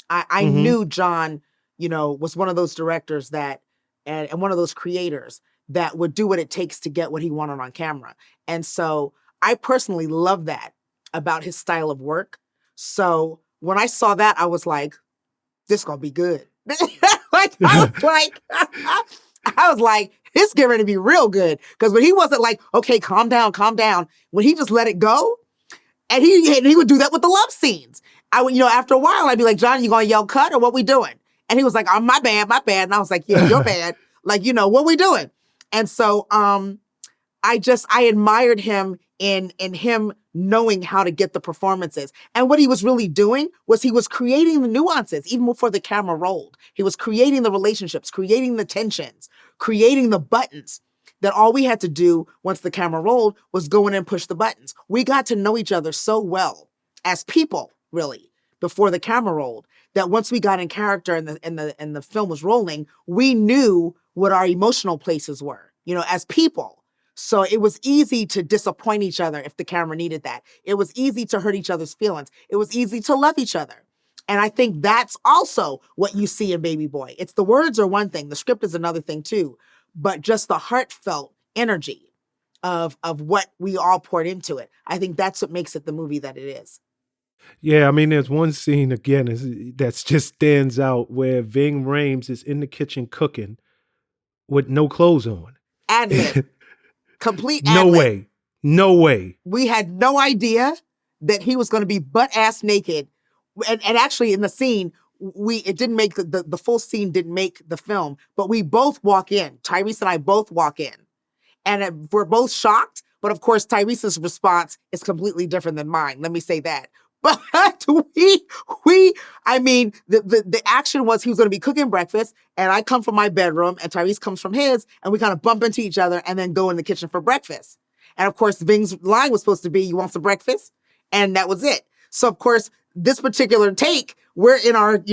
I knew John, was one of those directors that, and one of those creators that would do what it takes to get what he wanted on camera. And so I personally love that about his style of work. So when I saw that, I was like, this is gonna be good. I was like, it's getting ready to be real good. Because when he wasn't like, okay, calm down. When he just let it go, and he would do that with the love scenes. I would, after a while, I'd be like, John, you gonna yell cut or what we doing? And he was like, oh, my bad. And I was like, yeah, you're bad. Like, what we doing? And so I admired him in him knowing how to get the performances. And what he was really doing was he was creating the nuances even before the camera rolled. He was creating the relationships, creating the tensions, creating the buttons that all we had to do once the camera rolled was go in and push the buttons. We got to know each other so well as people, really, before the camera rolled, that once we got in character and the film was rolling, we knew what our emotional places were, as people. So it was easy to disappoint each other if the camera needed that. It was easy to hurt each other's feelings. It was easy to love each other. And I think that's also what you see in Baby Boy. It's the words are one thing. The script is another thing too. But just the heartfelt energy of what we all poured into it. I think that's what makes it the movie that it is. Yeah, I mean, there's one scene, again, that just stands out where Ving Rhames is in the kitchen cooking with no clothes on. Ad-lib. Complete ad-lib. No way. We had no idea that he was going to be butt-ass naked. And actually, in the scene, it didn't make the full scene didn't make the film, but we both walk in. Tyrese and I both walk in. And we're both shocked. But of course, Tyrese's response is completely different than mine. Let me say that. But I mean, the action was he was going to be cooking breakfast, and I come from my bedroom, and Tyrese comes from his, and we kind of bump into each other, and then go in the kitchen for breakfast. And of course, Ving's line was supposed to be, "You want some breakfast?" And that was it. So of course, this particular take, we're in our,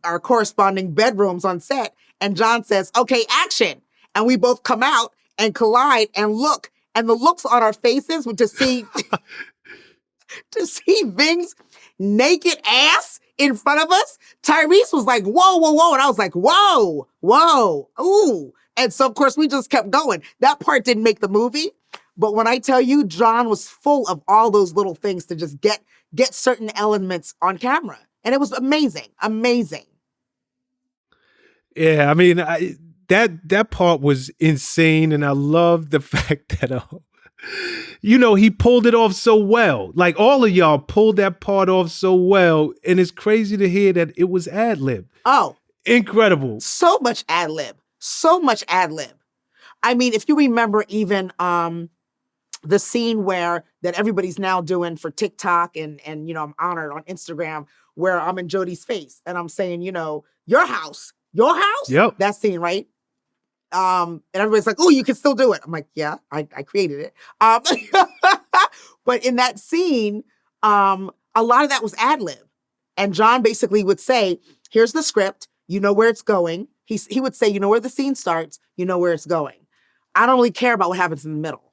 our corresponding bedrooms on set, and John says, "Okay, action." And we both come out and collide and look, and the looks on our faces were to see Ving's naked ass in front of us. Tyrese was like, "Whoa, whoa, whoa." And I was like, "Whoa, whoa, ooh." And so, of course, we just kept going. That part didn't make the movie. But when I tell you, John was full of all those little things to just get certain elements on camera. And it was amazing, amazing. Yeah, I mean, that part was insane, and I love the fact that he pulled it off so well. Like, all of y'all pulled that part off so well, and it's crazy to hear that it was ad-lib. Oh, incredible! So much ad-lib, so much ad-lib. I mean, if you remember, even the scene that everybody's now doing for TikTok and I'm honored on Instagram, where I'm in Jodi's face and I'm saying, your house. Yep. That scene, right? And everybody's like, "Oh, you can still do it." I'm like, "Yeah, I created it." But in that scene, a lot of that was ad lib, and John basically would say, "Here's the script. You know where it's going." He would say, "You know where the scene starts. You know where it's going. I don't really care about what happens in the middle.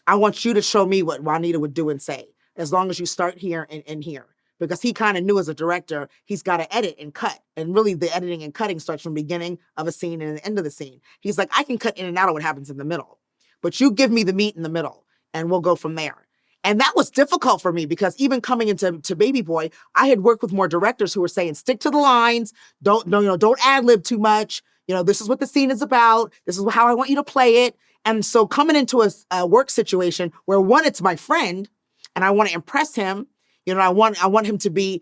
I want you to show me what Juanita would do and say, as long as you start here and here." Because he kind of knew as a director, he's got to edit and cut. And really the editing and cutting starts from the beginning of a scene and the end of the scene. He's like, "I can cut in and out of what happens in the middle, but you give me the meat in the middle and we'll go from there." And that was difficult for me because even coming into Baby Boy, I had worked with more directors who were saying, "Stick to the lines. Don't ad lib too much. This is what the scene is about. This is how I want you to play it." And so coming into a work situation where, one, it's my friend and I want to impress him, I want him to be,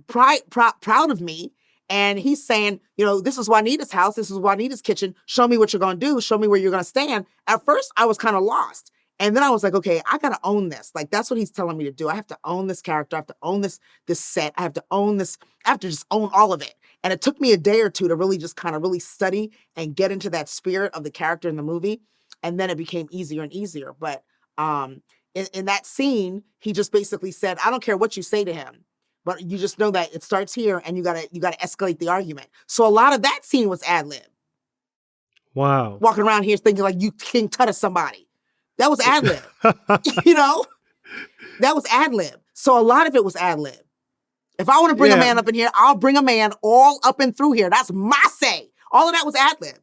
proud of me. And he's saying, "This is Juanita's house. This is Juanita's kitchen. Show me what you're going to do. Show me where you're going to stand." At first, I was kind of lost. And then I was like, okay, I got to own this. Like, that's what he's telling me to do. I have to own this character. I have to own this set. I have to own this. I have to just own all of it. And it took me a day or two to really just kind of really study and get into that spirit of the character in the movie. And then it became easier and easier. But in that scene, he just basically said, "I don't care what you say to him, but you just know that it starts here and you gotta escalate the argument." So a lot of that scene was ad-lib. Wow. Walking around here thinking like you King Tut of somebody. That was ad-lib. That was ad-lib. So a lot of it was ad-lib. If I want to bring a man up in here, I'll bring a man all up and through here. That's my say. All of that was ad-lib.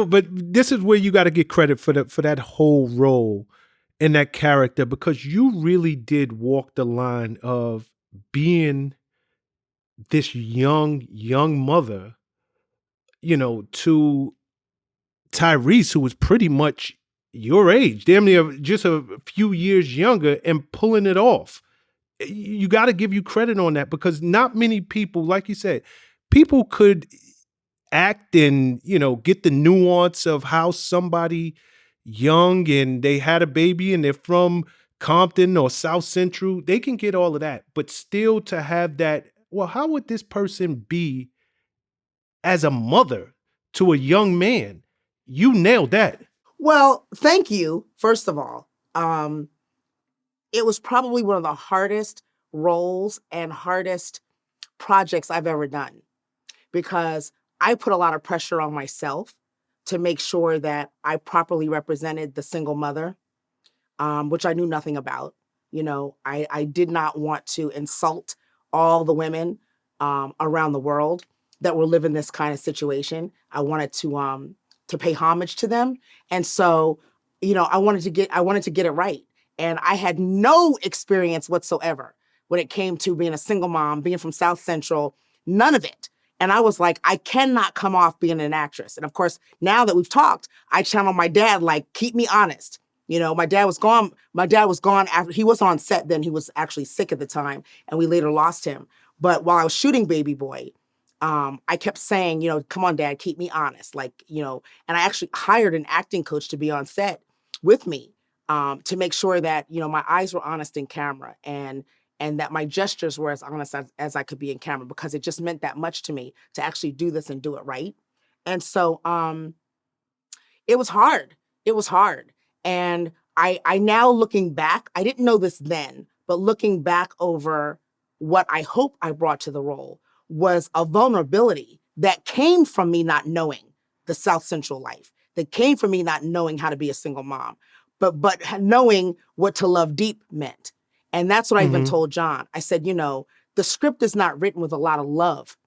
But this is where you got to get credit for that whole role in that character, because you really did walk the line of being this young mother, to Tyrese, who was pretty much your age, damn near just a few years younger, and pulling it off. You got to give you credit on that, because not many people, like you said, people could act and, get the nuance of how somebody young and they had a baby and they're from Compton or South Central, they can get all of that, but still to have that, well, how would this person be as a mother to a young man? You nailed that. Well, thank you, first of all. It was probably one of the hardest roles and hardest projects I've ever done, because I put a lot of pressure on myself to make sure that I properly represented the single mother, which I knew nothing about. I did not want to insult all the women around the world that were living this kind of situation. I wanted to pay homage to them. And so, I wanted to get it right. And I had no experience whatsoever when it came to being a single mom, being from South Central, none of it. And I was like, I cannot come off being an actress. And of course, now that we've talked, I channel my dad, like, keep me honest. My dad was gone. My dad was gone after he was on set. Then he was actually sick at the time, and we later lost him. But while I was shooting Baby Boy, I kept saying, "Come on, Dad, keep me honest." And I actually hired an acting coach to be on set with me to make sure that, my eyes were honest in camera. And and that my gestures were as honest as I could be in camera, because it just meant that much to me to actually do this and do it right. And so it was hard. It was hard. And I now, looking back, I didn't know this then, but looking back over what I hope I brought to the role was a vulnerability that came from me not knowing the South Central life, that came from me not knowing how to be a single mom, but knowing what to love deep meant. And that's what I even told John. I said, the script is not written with a lot of love,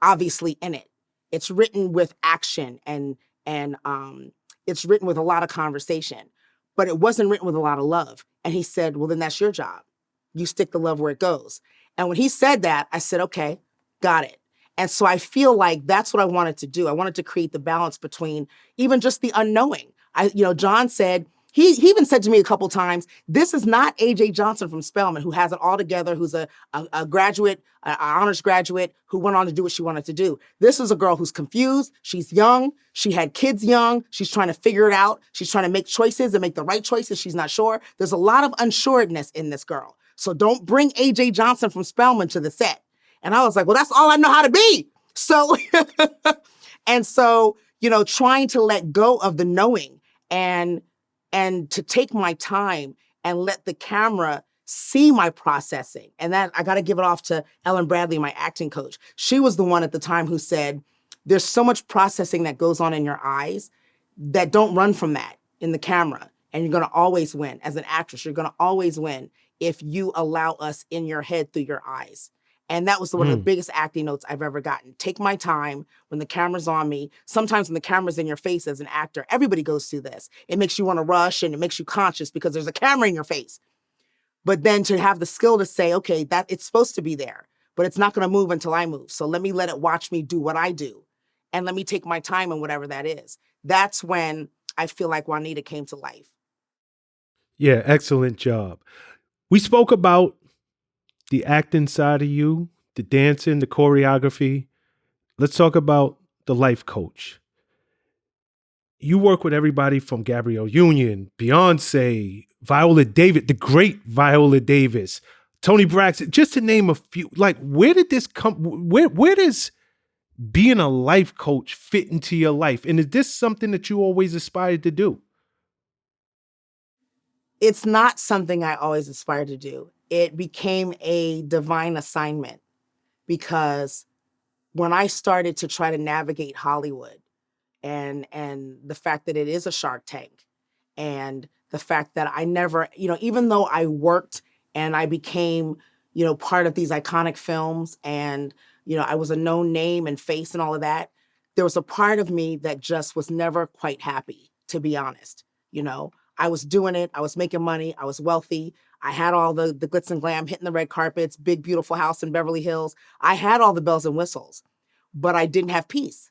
obviously, in it. It's written with action and it's written with a lot of conversation, but it wasn't written with a lot of love. And he said, well, then that's your job. You stick the love where it goes. And when he said that, I said, okay, got it. And so I feel like that's what I wanted to do. I wanted to create the balance between even just the unknowing. John said, he even said to me a couple times, this is not AJ Johnson from Spelman, who has it all together, who's a graduate, an honors graduate, who went on to do what she wanted to do. This is a girl who's confused. She's young. She had kids young. She's trying to figure it out. She's trying to make choices and make the right choices. She's not sure. There's a lot of unsureness in this girl. So don't bring AJ Johnson from Spelman to the set. And I was like, well, that's all I know how to be. So, and so, trying to let go of the knowing and to take my time and let the camera see my processing. And that I got to give it off to Ellen Bradley, my acting coach. She was the one at the time who said, there's so much processing that goes on in your eyes that don't run from that in the camera. And you're going to always win. As an actress, you're going to always win if you allow us in your head through your eyes. And that was one of the biggest acting notes I've ever gotten. Take my time when the camera's on me. Sometimes when the camera's in your face as an actor, everybody goes through this. It makes you want to rush and it makes you conscious because there's a camera in your face. But then to have the skill to say, okay, that it's supposed to be there, but it's not going to move until I move. So let me let it watch me do what I do. And let me take my time and whatever that is. That's when I feel like Juanita came to life. Yeah, excellent job. We spoke about the acting side of you, the dancing, the choreography. Let's talk about the life coach. You work with everybody from Gabrielle Union, Beyonce, Viola Davis, the great Viola Davis, Toni Braxton, just to name a few. Like, where did this come? Where does being a life coach fit into your life? And is this something that you always aspired to do? It's not something I always aspired to do. It became a divine assignment because when I started to try to navigate Hollywood and the fact that it is a Shark Tank and the fact that I never, even though I worked and I became, part of these iconic films and, I was a known name and face and all of that, there was a part of me that just was never quite happy, to be honest. I was doing it. I was making money. I was wealthy. I had all the glitz and glam, hitting the red carpets, big, beautiful house in Beverly Hills. I had all the bells and whistles, but I didn't have peace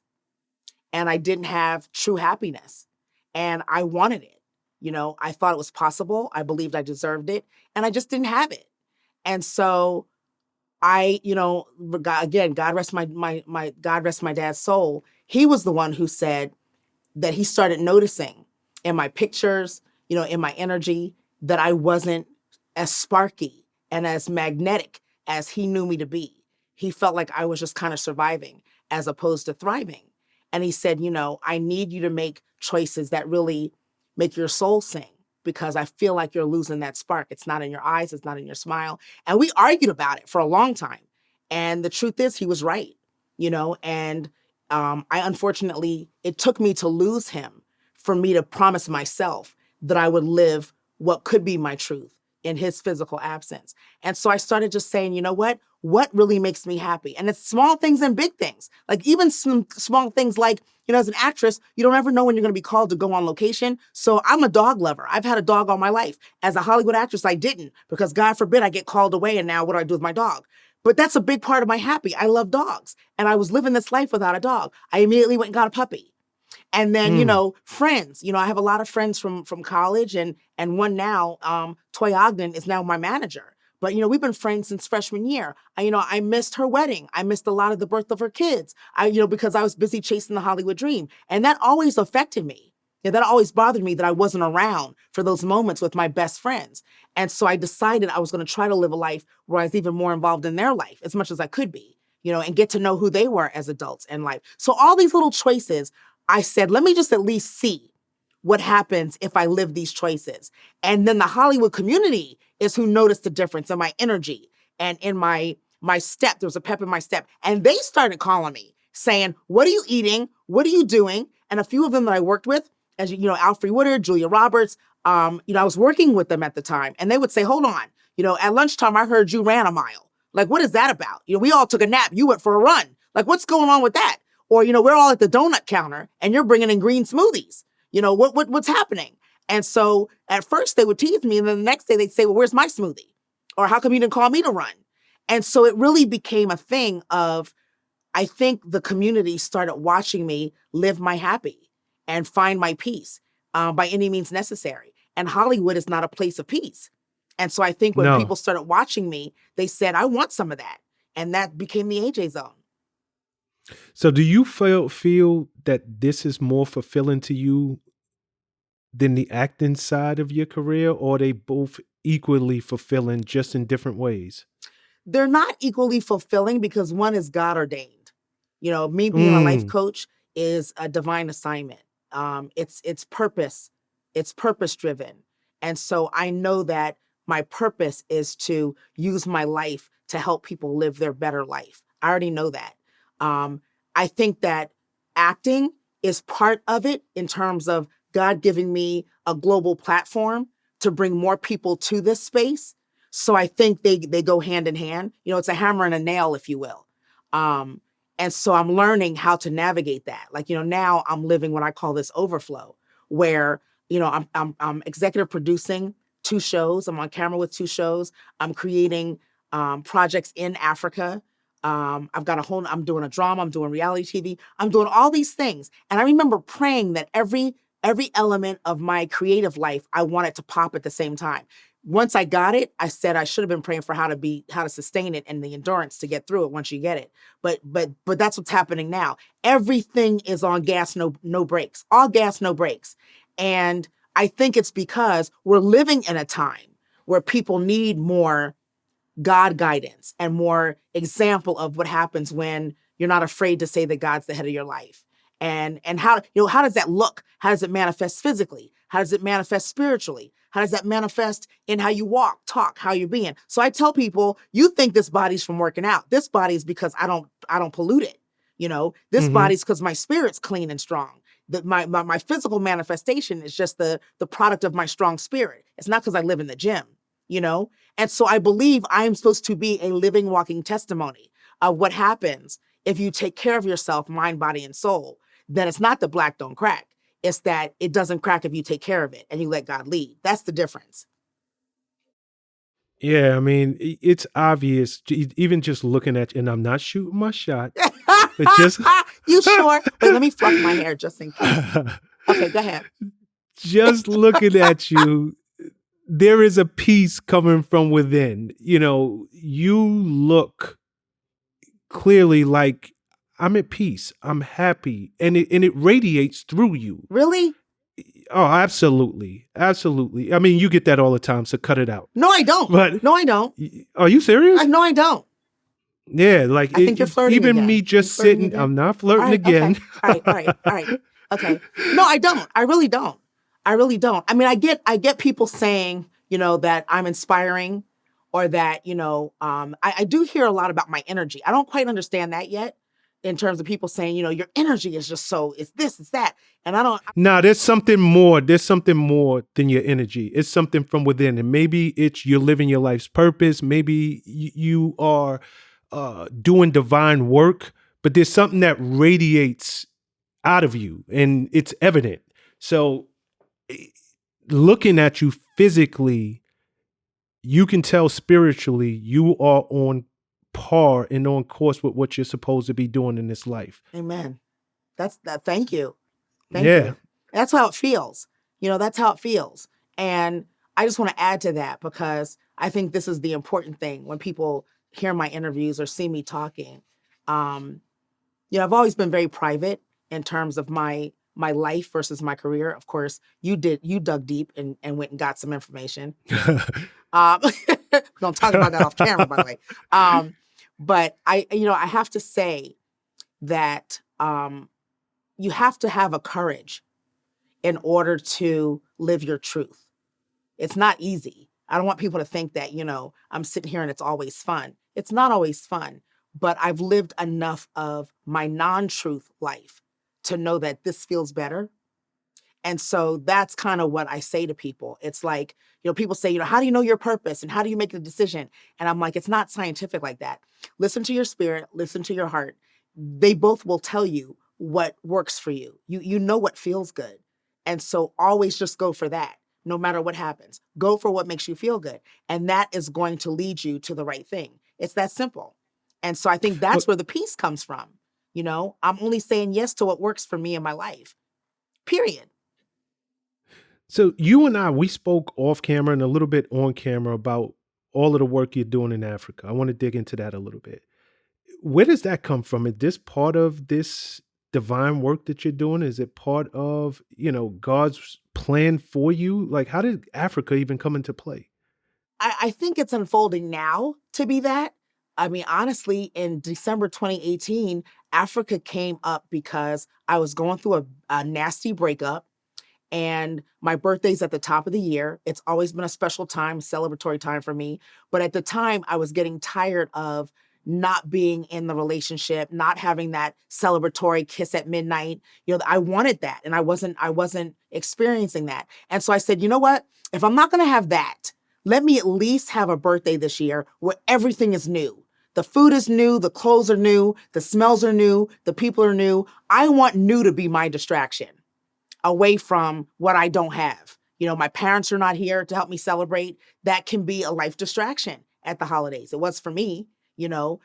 and I didn't have true happiness. And I wanted it. I thought it was possible. I believed I deserved it and I just didn't have it. And so I, God rest God rest my dad's soul. He was the one who said that he started noticing in my pictures, in my energy, that I wasn't as sparky and as magnetic as he knew me to be. He felt like I was just kind of surviving as opposed to thriving. And he said, I need you to make choices that really make your soul sing because I feel like you're losing that spark. It's not in your eyes. It's not in your smile. And we argued about it for a long time. And the truth is he was right, and I unfortunately, it took me to lose him for me to promise myself that I would live what could be my truth in his physical absence. And so I started just saying, what really makes me happy? And it's small things and big things. Like even some small things like, as an actress, you don't ever know when you're going to be called to go on location. So I'm a dog lover. I've had a dog all my life. As a Hollywood actress, I didn't because God forbid I get called away and now what do I do with my dog? But that's a big part of my happy. I love dogs. And I was living this life without a dog. I immediately went and got a puppy. And then, friends, I have a lot of friends from college and one now, Toy Ogden is now my manager. But, we've been friends since freshman year. I missed her wedding. I missed a lot of the birth of her kids, because I was busy chasing the Hollywood dream. And that always affected me. Yeah, that always bothered me that I wasn't around for those moments with my best friends. And so I decided I was going to try to live a life where I was even more involved in their life as much as I could be, and get to know who they were as adults in life. So all these little choices, I said, let me just at least see what happens if I live these choices. And then the Hollywood community is who noticed the difference in my energy and in my step. There was a pep in my step. And they started calling me saying, what are you eating? What are you doing? And a few of them that I worked with, as Alfre Woodard, Julia Roberts, I was working with them at the time, and they would say, hold on, at lunchtime, I heard you ran a mile. Like, what is that about? We all took a nap. You went for a run. Like, what's going on with that? Or, we're all at the donut counter and you're bringing in green smoothies. What's happening? And so at first they would tease me, and then the next day they'd say, well, where's my smoothie? Or how come you didn't call me to run? And so it really became a thing of, I think the community started watching me live my happy and find my peace by any means necessary. And Hollywood is not a place of peace. And so I think when people started watching me, they said, I want some of that. And that became the AJ Zone. So do you feel that this is more fulfilling to you than the acting side of your career, or are they both equally fulfilling, just in different ways? They're not equally fulfilling because one is God ordained. Me being a life coach is a divine assignment. It's purpose. It's purpose driven. And so I know that my purpose is to use my life to help people live their better life. I already know that. I think that acting is part of it in terms of God giving me a global platform to bring more people to this space. So I think they go hand in hand. It's a hammer and a nail, if you will. And so I'm learning how to navigate that. Like, now I'm living what I call this overflow, where, I'm executive producing 2 shows. I'm on camera with 2 shows. I'm creating projects in Africa. I'm doing a drama. I'm doing reality TV. I'm doing all these things. And I remember praying that every element of my creative life, I wanted to pop at the same time. Once I got it, I said I should have been praying for how to sustain it and the endurance to get through it once you get it. But that's what's happening now. Everything is on gas, no brakes. All gas, no brakes. And I think it's because we're living in a time where people need more God guidance and more example of what happens when you're not afraid to say that God's the head of your life. And how does that look? How does it manifest physically? How does it manifest spiritually? How does that manifest in how you walk, talk, how you're being? So I tell people, you think this body's from working out. This body is because I don't pollute it. This body's because my spirit's clean and strong. That my physical manifestation is just the product of my strong spirit. It's not because I live in the gym, And so I believe I am supposed to be a living, walking testimony of what happens if you take care of yourself, mind, body, and soul. Then it's not the black don't crack. It's that it doesn't crack if you take care of it and you let God lead. That's the difference. Yeah, I mean, it's obvious, even just looking at you, and I'm not shooting my shot. But just You sure? Wait, let me fluff my hair just in case. Okay, go ahead. Just looking at you, there is a peace coming from within. You look clearly like, I'm at peace. I'm happy. And it radiates through you. Really? Oh, absolutely. Absolutely. I mean, you get that all the time, so cut it out. No, I don't. But no, I don't. Are you serious? No, I don't. Yeah, like I think you're flirting even again. me just sitting, I'm not flirting again. Okay. All right. Okay. No, I don't. I really don't. I mean, I get people saying, that I'm inspiring, or that, I do hear a lot about my energy. I don't quite understand that yet, in terms of people saying, your energy is just so, it's this, it's that. And I don't. No, there's something more. There's something more than your energy. It's something from within. And maybe it's you're living your life's purpose. Maybe you are doing divine work, but there's something that radiates out of you and it's evident. So looking at you physically, you can tell spiritually you are on par and on course with what you're supposed to be doing in this life. Amen. That's that. Thank you. Thank you. That's how it feels. That's how it feels. And I just want to add to that because I think this is the important thing when people hear my interviews or see me talking. I've always been very private in terms of my my life versus my career. Of course, you dug deep and went and got some information. Don't talk about that off camera, by the way. But I have to say that you have to have a courage in order to live your truth. It's not easy. I don't want people to think that, I'm sitting here and it's always fun. It's not always fun, but I've lived enough of my non-truth life to know that this feels better. And so that's kind of what I say to people. It's like, people say, how do you know your purpose and how do you make the decision? And I'm like, it's not scientific like that. Listen to your spirit, listen to your heart. They both will tell you what works for you. You know what feels good. And so always just go for that, no matter what happens. Go for what makes you feel good. And that is going to lead you to the right thing. It's that simple. And so I think that's where the peace comes from. I'm only saying yes to what works for me in my life, period. So you and I, we spoke off camera and a little bit on camera about all of the work you're doing in Africa. I want to dig into that a little bit. Where does that come from? Is this part of this divine work that you're doing? Is it part of, God's plan for you? Like, how did Africa even come into play? I think it's unfolding now to be that. I mean, honestly, in December 2018, Africa came up because I was going through a nasty breakup. And my birthday's at the top of the year. It's always been a special time, celebratory time for me. But at the time, I was getting tired of not being in the relationship, not having that celebratory kiss at midnight. I wanted that, and I wasn't experiencing that. And so I said, you know what? If I'm not going to have that, let me at least have a birthday this year where everything is new. The food is new, the clothes are new, the smells are new, the people are new. I want new to be my distraction away from what I don't have. My parents are not here to help me celebrate. That can be a life distraction at the holidays. It was for me, the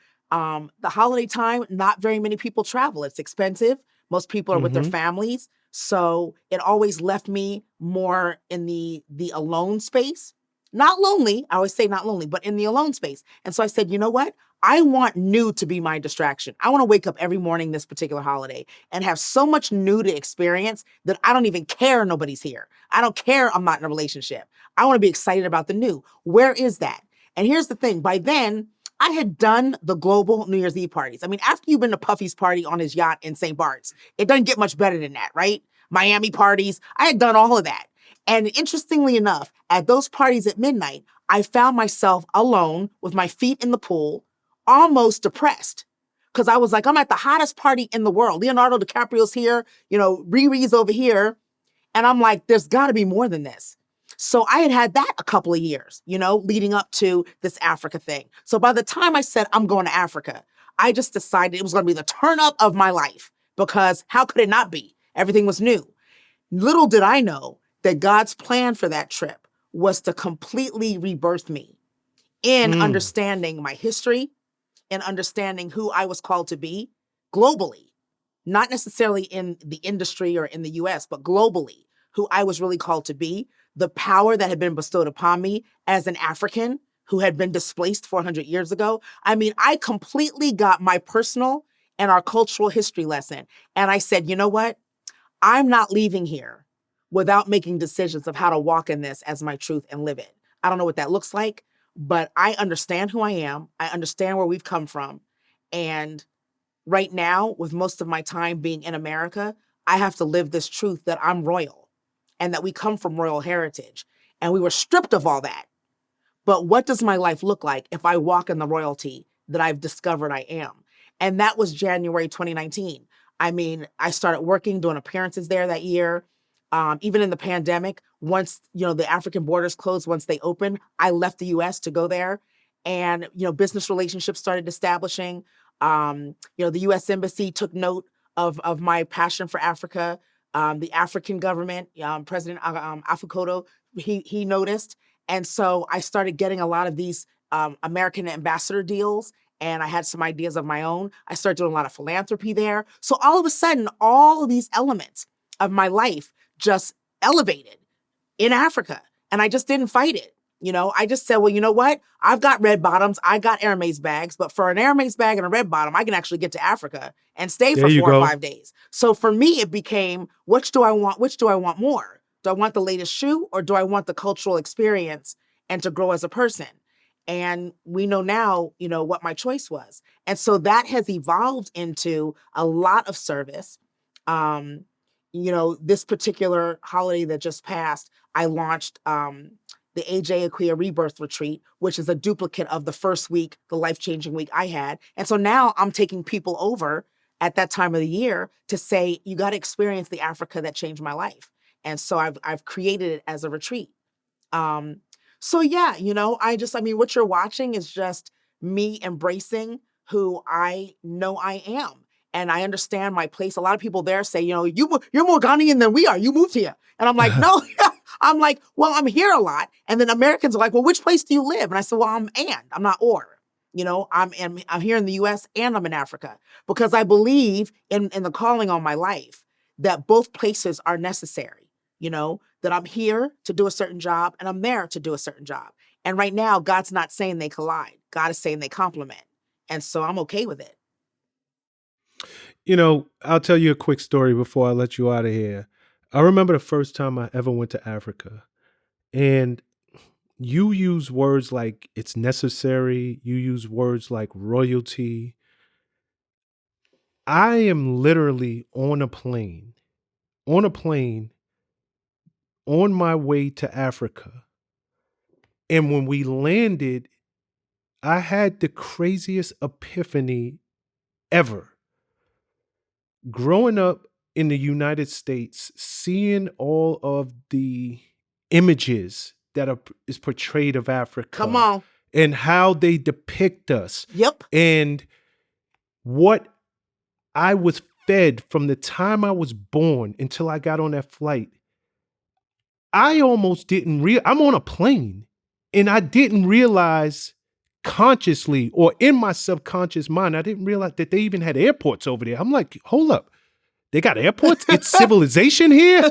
holiday time, not very many people travel. It's expensive. Most people are with their families. So it always left me more in the alone space. Not lonely. I always say not lonely, but in the alone space. And so I said, you know what? I want new to be my distraction. I want to wake up every morning this particular holiday and have so much new to experience that I don't even care nobody's here. I don't care I'm not in a relationship. I want to be excited about the new. Where is that? And here's the thing. By then, I had done the global New Year's Eve parties. I mean, after you've been to Puffy's party on his yacht in St. Bart's, it doesn't get much better than that, right? Miami parties. I had done all of that. And interestingly enough, at those parties at midnight, I found myself alone with my feet in the pool, almost depressed. Because I was like, I'm at the hottest party in the world. Leonardo DiCaprio's here, Riri's over here. And I'm like, there's got to be more than this. So I had that a couple of years, leading up to this Africa thing. So by the time I said I'm going to Africa, I just decided it was going to be the turn up of my life, because how could it not be? Everything was new. Little did I know that God's plan for that trip was to completely rebirth me in understanding my history and understanding who I was called to be globally, not necessarily in the industry or in the US, but globally, who I was really called to be, the power that had been bestowed upon me as an African who had been displaced 400 years ago. I mean, I completely got my personal and our cultural history lesson. And I said, you know what? I'm not leaving here without making decisions of how to walk in this as my truth and live it. I don't know what that looks like, but I understand who I am. I understand where we've come from. And right now, with most of my time being in America, I have to live this truth that I'm royal and that we come from royal heritage. And we were stripped of all that. But what does my life look like if I walk in the royalty that I've discovered I am? And that was January 2019. I mean, I started working, doing appearances there that year. Even in the pandemic, once, the African borders closed, once they opened, I left the US to go there. And, business relationships started establishing. The US Embassy took note of my passion for Africa. The African government, President Afukoto, he noticed. And so I started getting a lot of these American ambassador deals. And I had some ideas of my own. I started doing a lot of philanthropy there. So all of a sudden, all of these elements of my life just elevated in Africa. And I just didn't fight it. I just said, well, you know what? I've got red bottoms. I got Hermes bags, but for an Hermes bag and a red bottom, I can actually get to Africa and stay There for you 4 or go. 5 days. So for me, it became, which do I want? Which do I want more? Do I want the latest shoe or do I want the cultural experience and to grow as a person? And we know now, what my choice was. And so that has evolved into a lot of service. This particular holiday that just passed, I launched the AJ Aquia Rebirth Retreat, which is a duplicate of the first week, the life-changing week I had. And so now I'm taking people over at that time of the year to say, you got to experience the Africa that changed my life. And so I've created it as a retreat. So yeah, what you're watching is just me embracing who I know I am. And I understand my place. A lot of people there say, you're more Ghanaian than we are. You moved here. And I'm like, no. I'm like, well, I'm here a lot. And then Americans are like, well, which place do you live? And I said, well, I'm not or. I'm here in the US and I'm in Africa because I believe in the calling on my life that both places are necessary, that I'm here to do a certain job and I'm there to do a certain job. And right now, God's not saying they collide. God is saying they complement. And so I'm okay with it. I'll tell you a quick story before I let you out of here. I remember the first time I ever went to Africa, and you use words like it's necessary. You use words like royalty. I am literally on a plane on my way to Africa. And when we landed, I had the craziest epiphany ever. Growing up in the United States, seeing all of the images that is portrayed of Africa. Come on. And how they depict us. Yep. And what I was fed from the time I was born until I got on that flight. I almost didn't I'm on a plane and I didn't realize consciously or in my subconscious mind, I didn't realize that they even had airports over there. I'm like, hold up. They got airports? It's civilization here?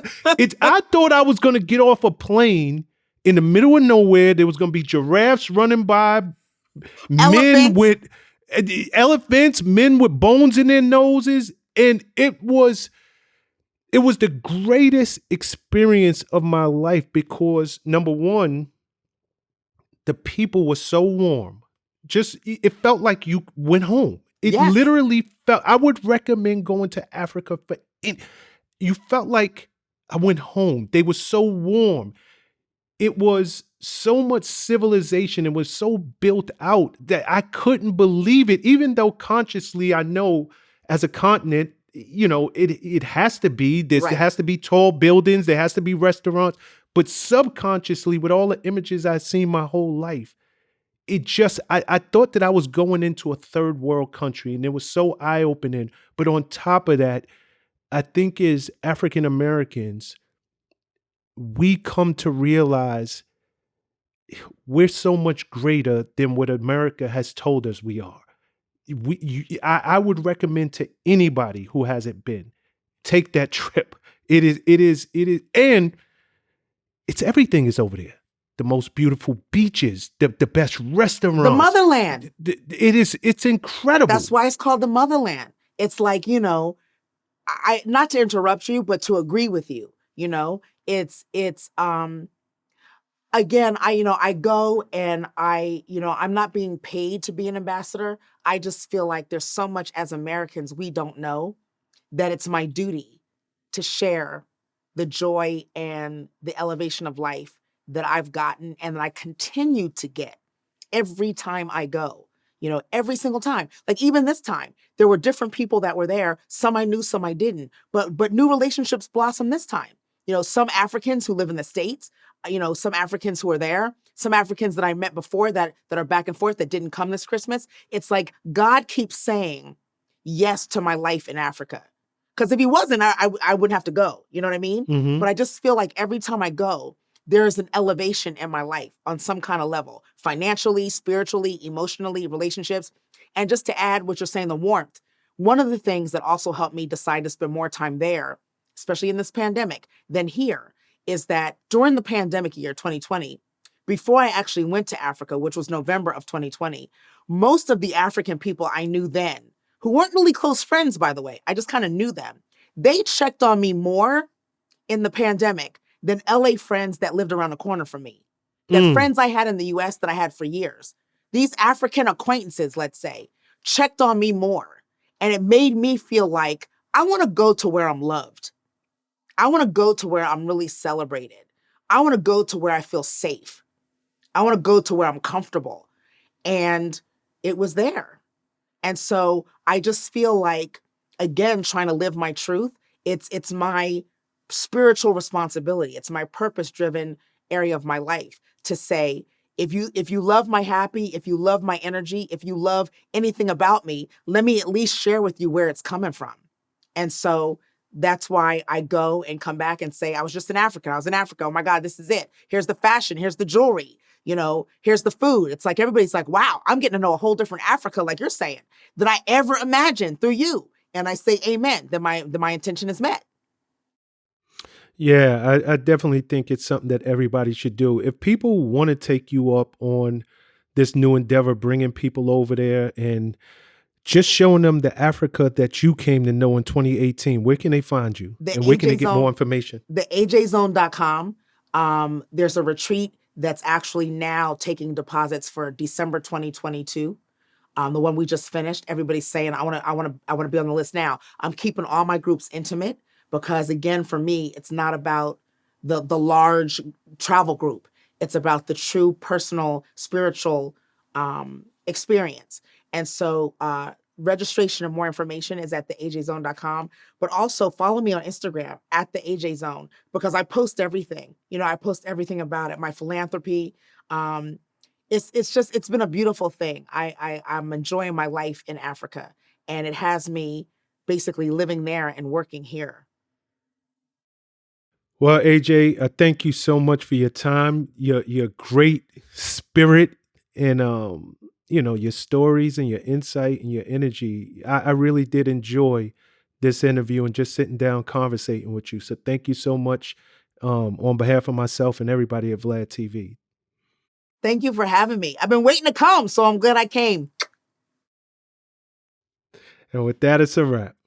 I thought I was going to get off a plane in the middle of nowhere. There was going to be giraffes running by, men with elephants, men with bones in their noses. And it was the greatest experience of my life because, number one, the people were so warm. It felt like you went home. It literally felt, I would recommend going to Africa for it. You felt like I went home. They were so warm. It was so much civilization. It was so built out that I couldn't believe it, even though consciously I know as a continent, it has to be this. Right. There has to be tall buildings. There has to be restaurants. But subconsciously, with all the images I've seen my whole life, I thought that I was going into a third world country, and it was so eye-opening. But on top of that, I think as African Americans, we come to realize we're so much greater than what America has told us we are. I would recommend to anybody who hasn't been, take that trip. It is, and it's everything is over there. The most beautiful beaches, the best restaurants. The motherland. It's incredible. That's why it's called the motherland. It's like, I not to interrupt you, but to agree with you, it's again, I go and I'm not being paid to be an ambassador. I just feel like there's so much as Americans we don't know that it's my duty to share the joy and the elevation of life that I've gotten and that I continue to get every time I go, every single time. Like even this time, there were different people that were there. Some I knew, some I didn't, but new relationships blossomed this time. Some Africans who live in the States, some Africans who are there, some Africans that I met before that are back and forth that didn't come this Christmas. It's like God keeps saying yes to my life in Africa. Because if he wasn't, I wouldn't have to go. You know what I mean? Mm-hmm. But I just feel like every time I go, there is an elevation in my life on some kind of level, financially, spiritually, emotionally, relationships. And just to add what you're saying, the warmth, one of the things that also helped me decide to spend more time there, especially in this pandemic, than here, is that during the pandemic year, 2020, before I actually went to Africa, which was November of 2020, most of the African people I knew then, who weren't really close friends, by the way, I just kind of knew them, they checked on me more in the pandemic than LA friends that lived around the corner from me. The friends I had in the US that I had for years. These African acquaintances, let's say, checked on me more. And it made me feel like I want to go to where I'm loved. I want to go to where I'm really celebrated. I want to go to where I feel safe. I want to go to where I'm comfortable. And it was there. And so I just feel like, again, trying to live my truth, it's my spiritual responsibility. It's my purpose-driven area of my life to say, if you love my happy, if you love my energy, if you love anything about me, let me at least share with you where it's coming from. And so that's why I go and come back and say, I was just in Africa. I was in Africa. Oh my God, this is it. Here's the fashion. Here's the jewelry. You know, here's the food. It's like everybody's like, wow, I'm getting to know a whole different Africa, like you're saying, than I ever imagined through you. And I say amen, that my intention is met. Yeah, I definitely think it's something that everybody should do. If people want to take you up on this new endeavor, bringing people over there and just showing them the Africa that you came to know in 2018, where can they find you? And where can they get more information? The ajzone.com. There's a retreat that's actually now taking deposits for December 2022. The one we just finished. Everybody's saying, I want to be on the list now. I'm keeping all my groups intimate because, again, for me, it's not about the large travel group. It's about the true personal, spiritual experience. And so registration and more information is at theajzone.com. But also follow me on Instagram at the AJ Zone because I post everything. You know, I post everything about it. My philanthropy. It's been a beautiful thing. I'm enjoying my life in Africa, and it has me basically living there and working here. Well, AJ, thank you so much for your time, your great spirit, and your stories and your insight and your energy. I really did enjoy this interview and just sitting down conversating with you. So thank you so much on behalf of myself and everybody at VladTV. Thank you for having me. I've been waiting to come, so I'm glad I came. And with that, it's a wrap.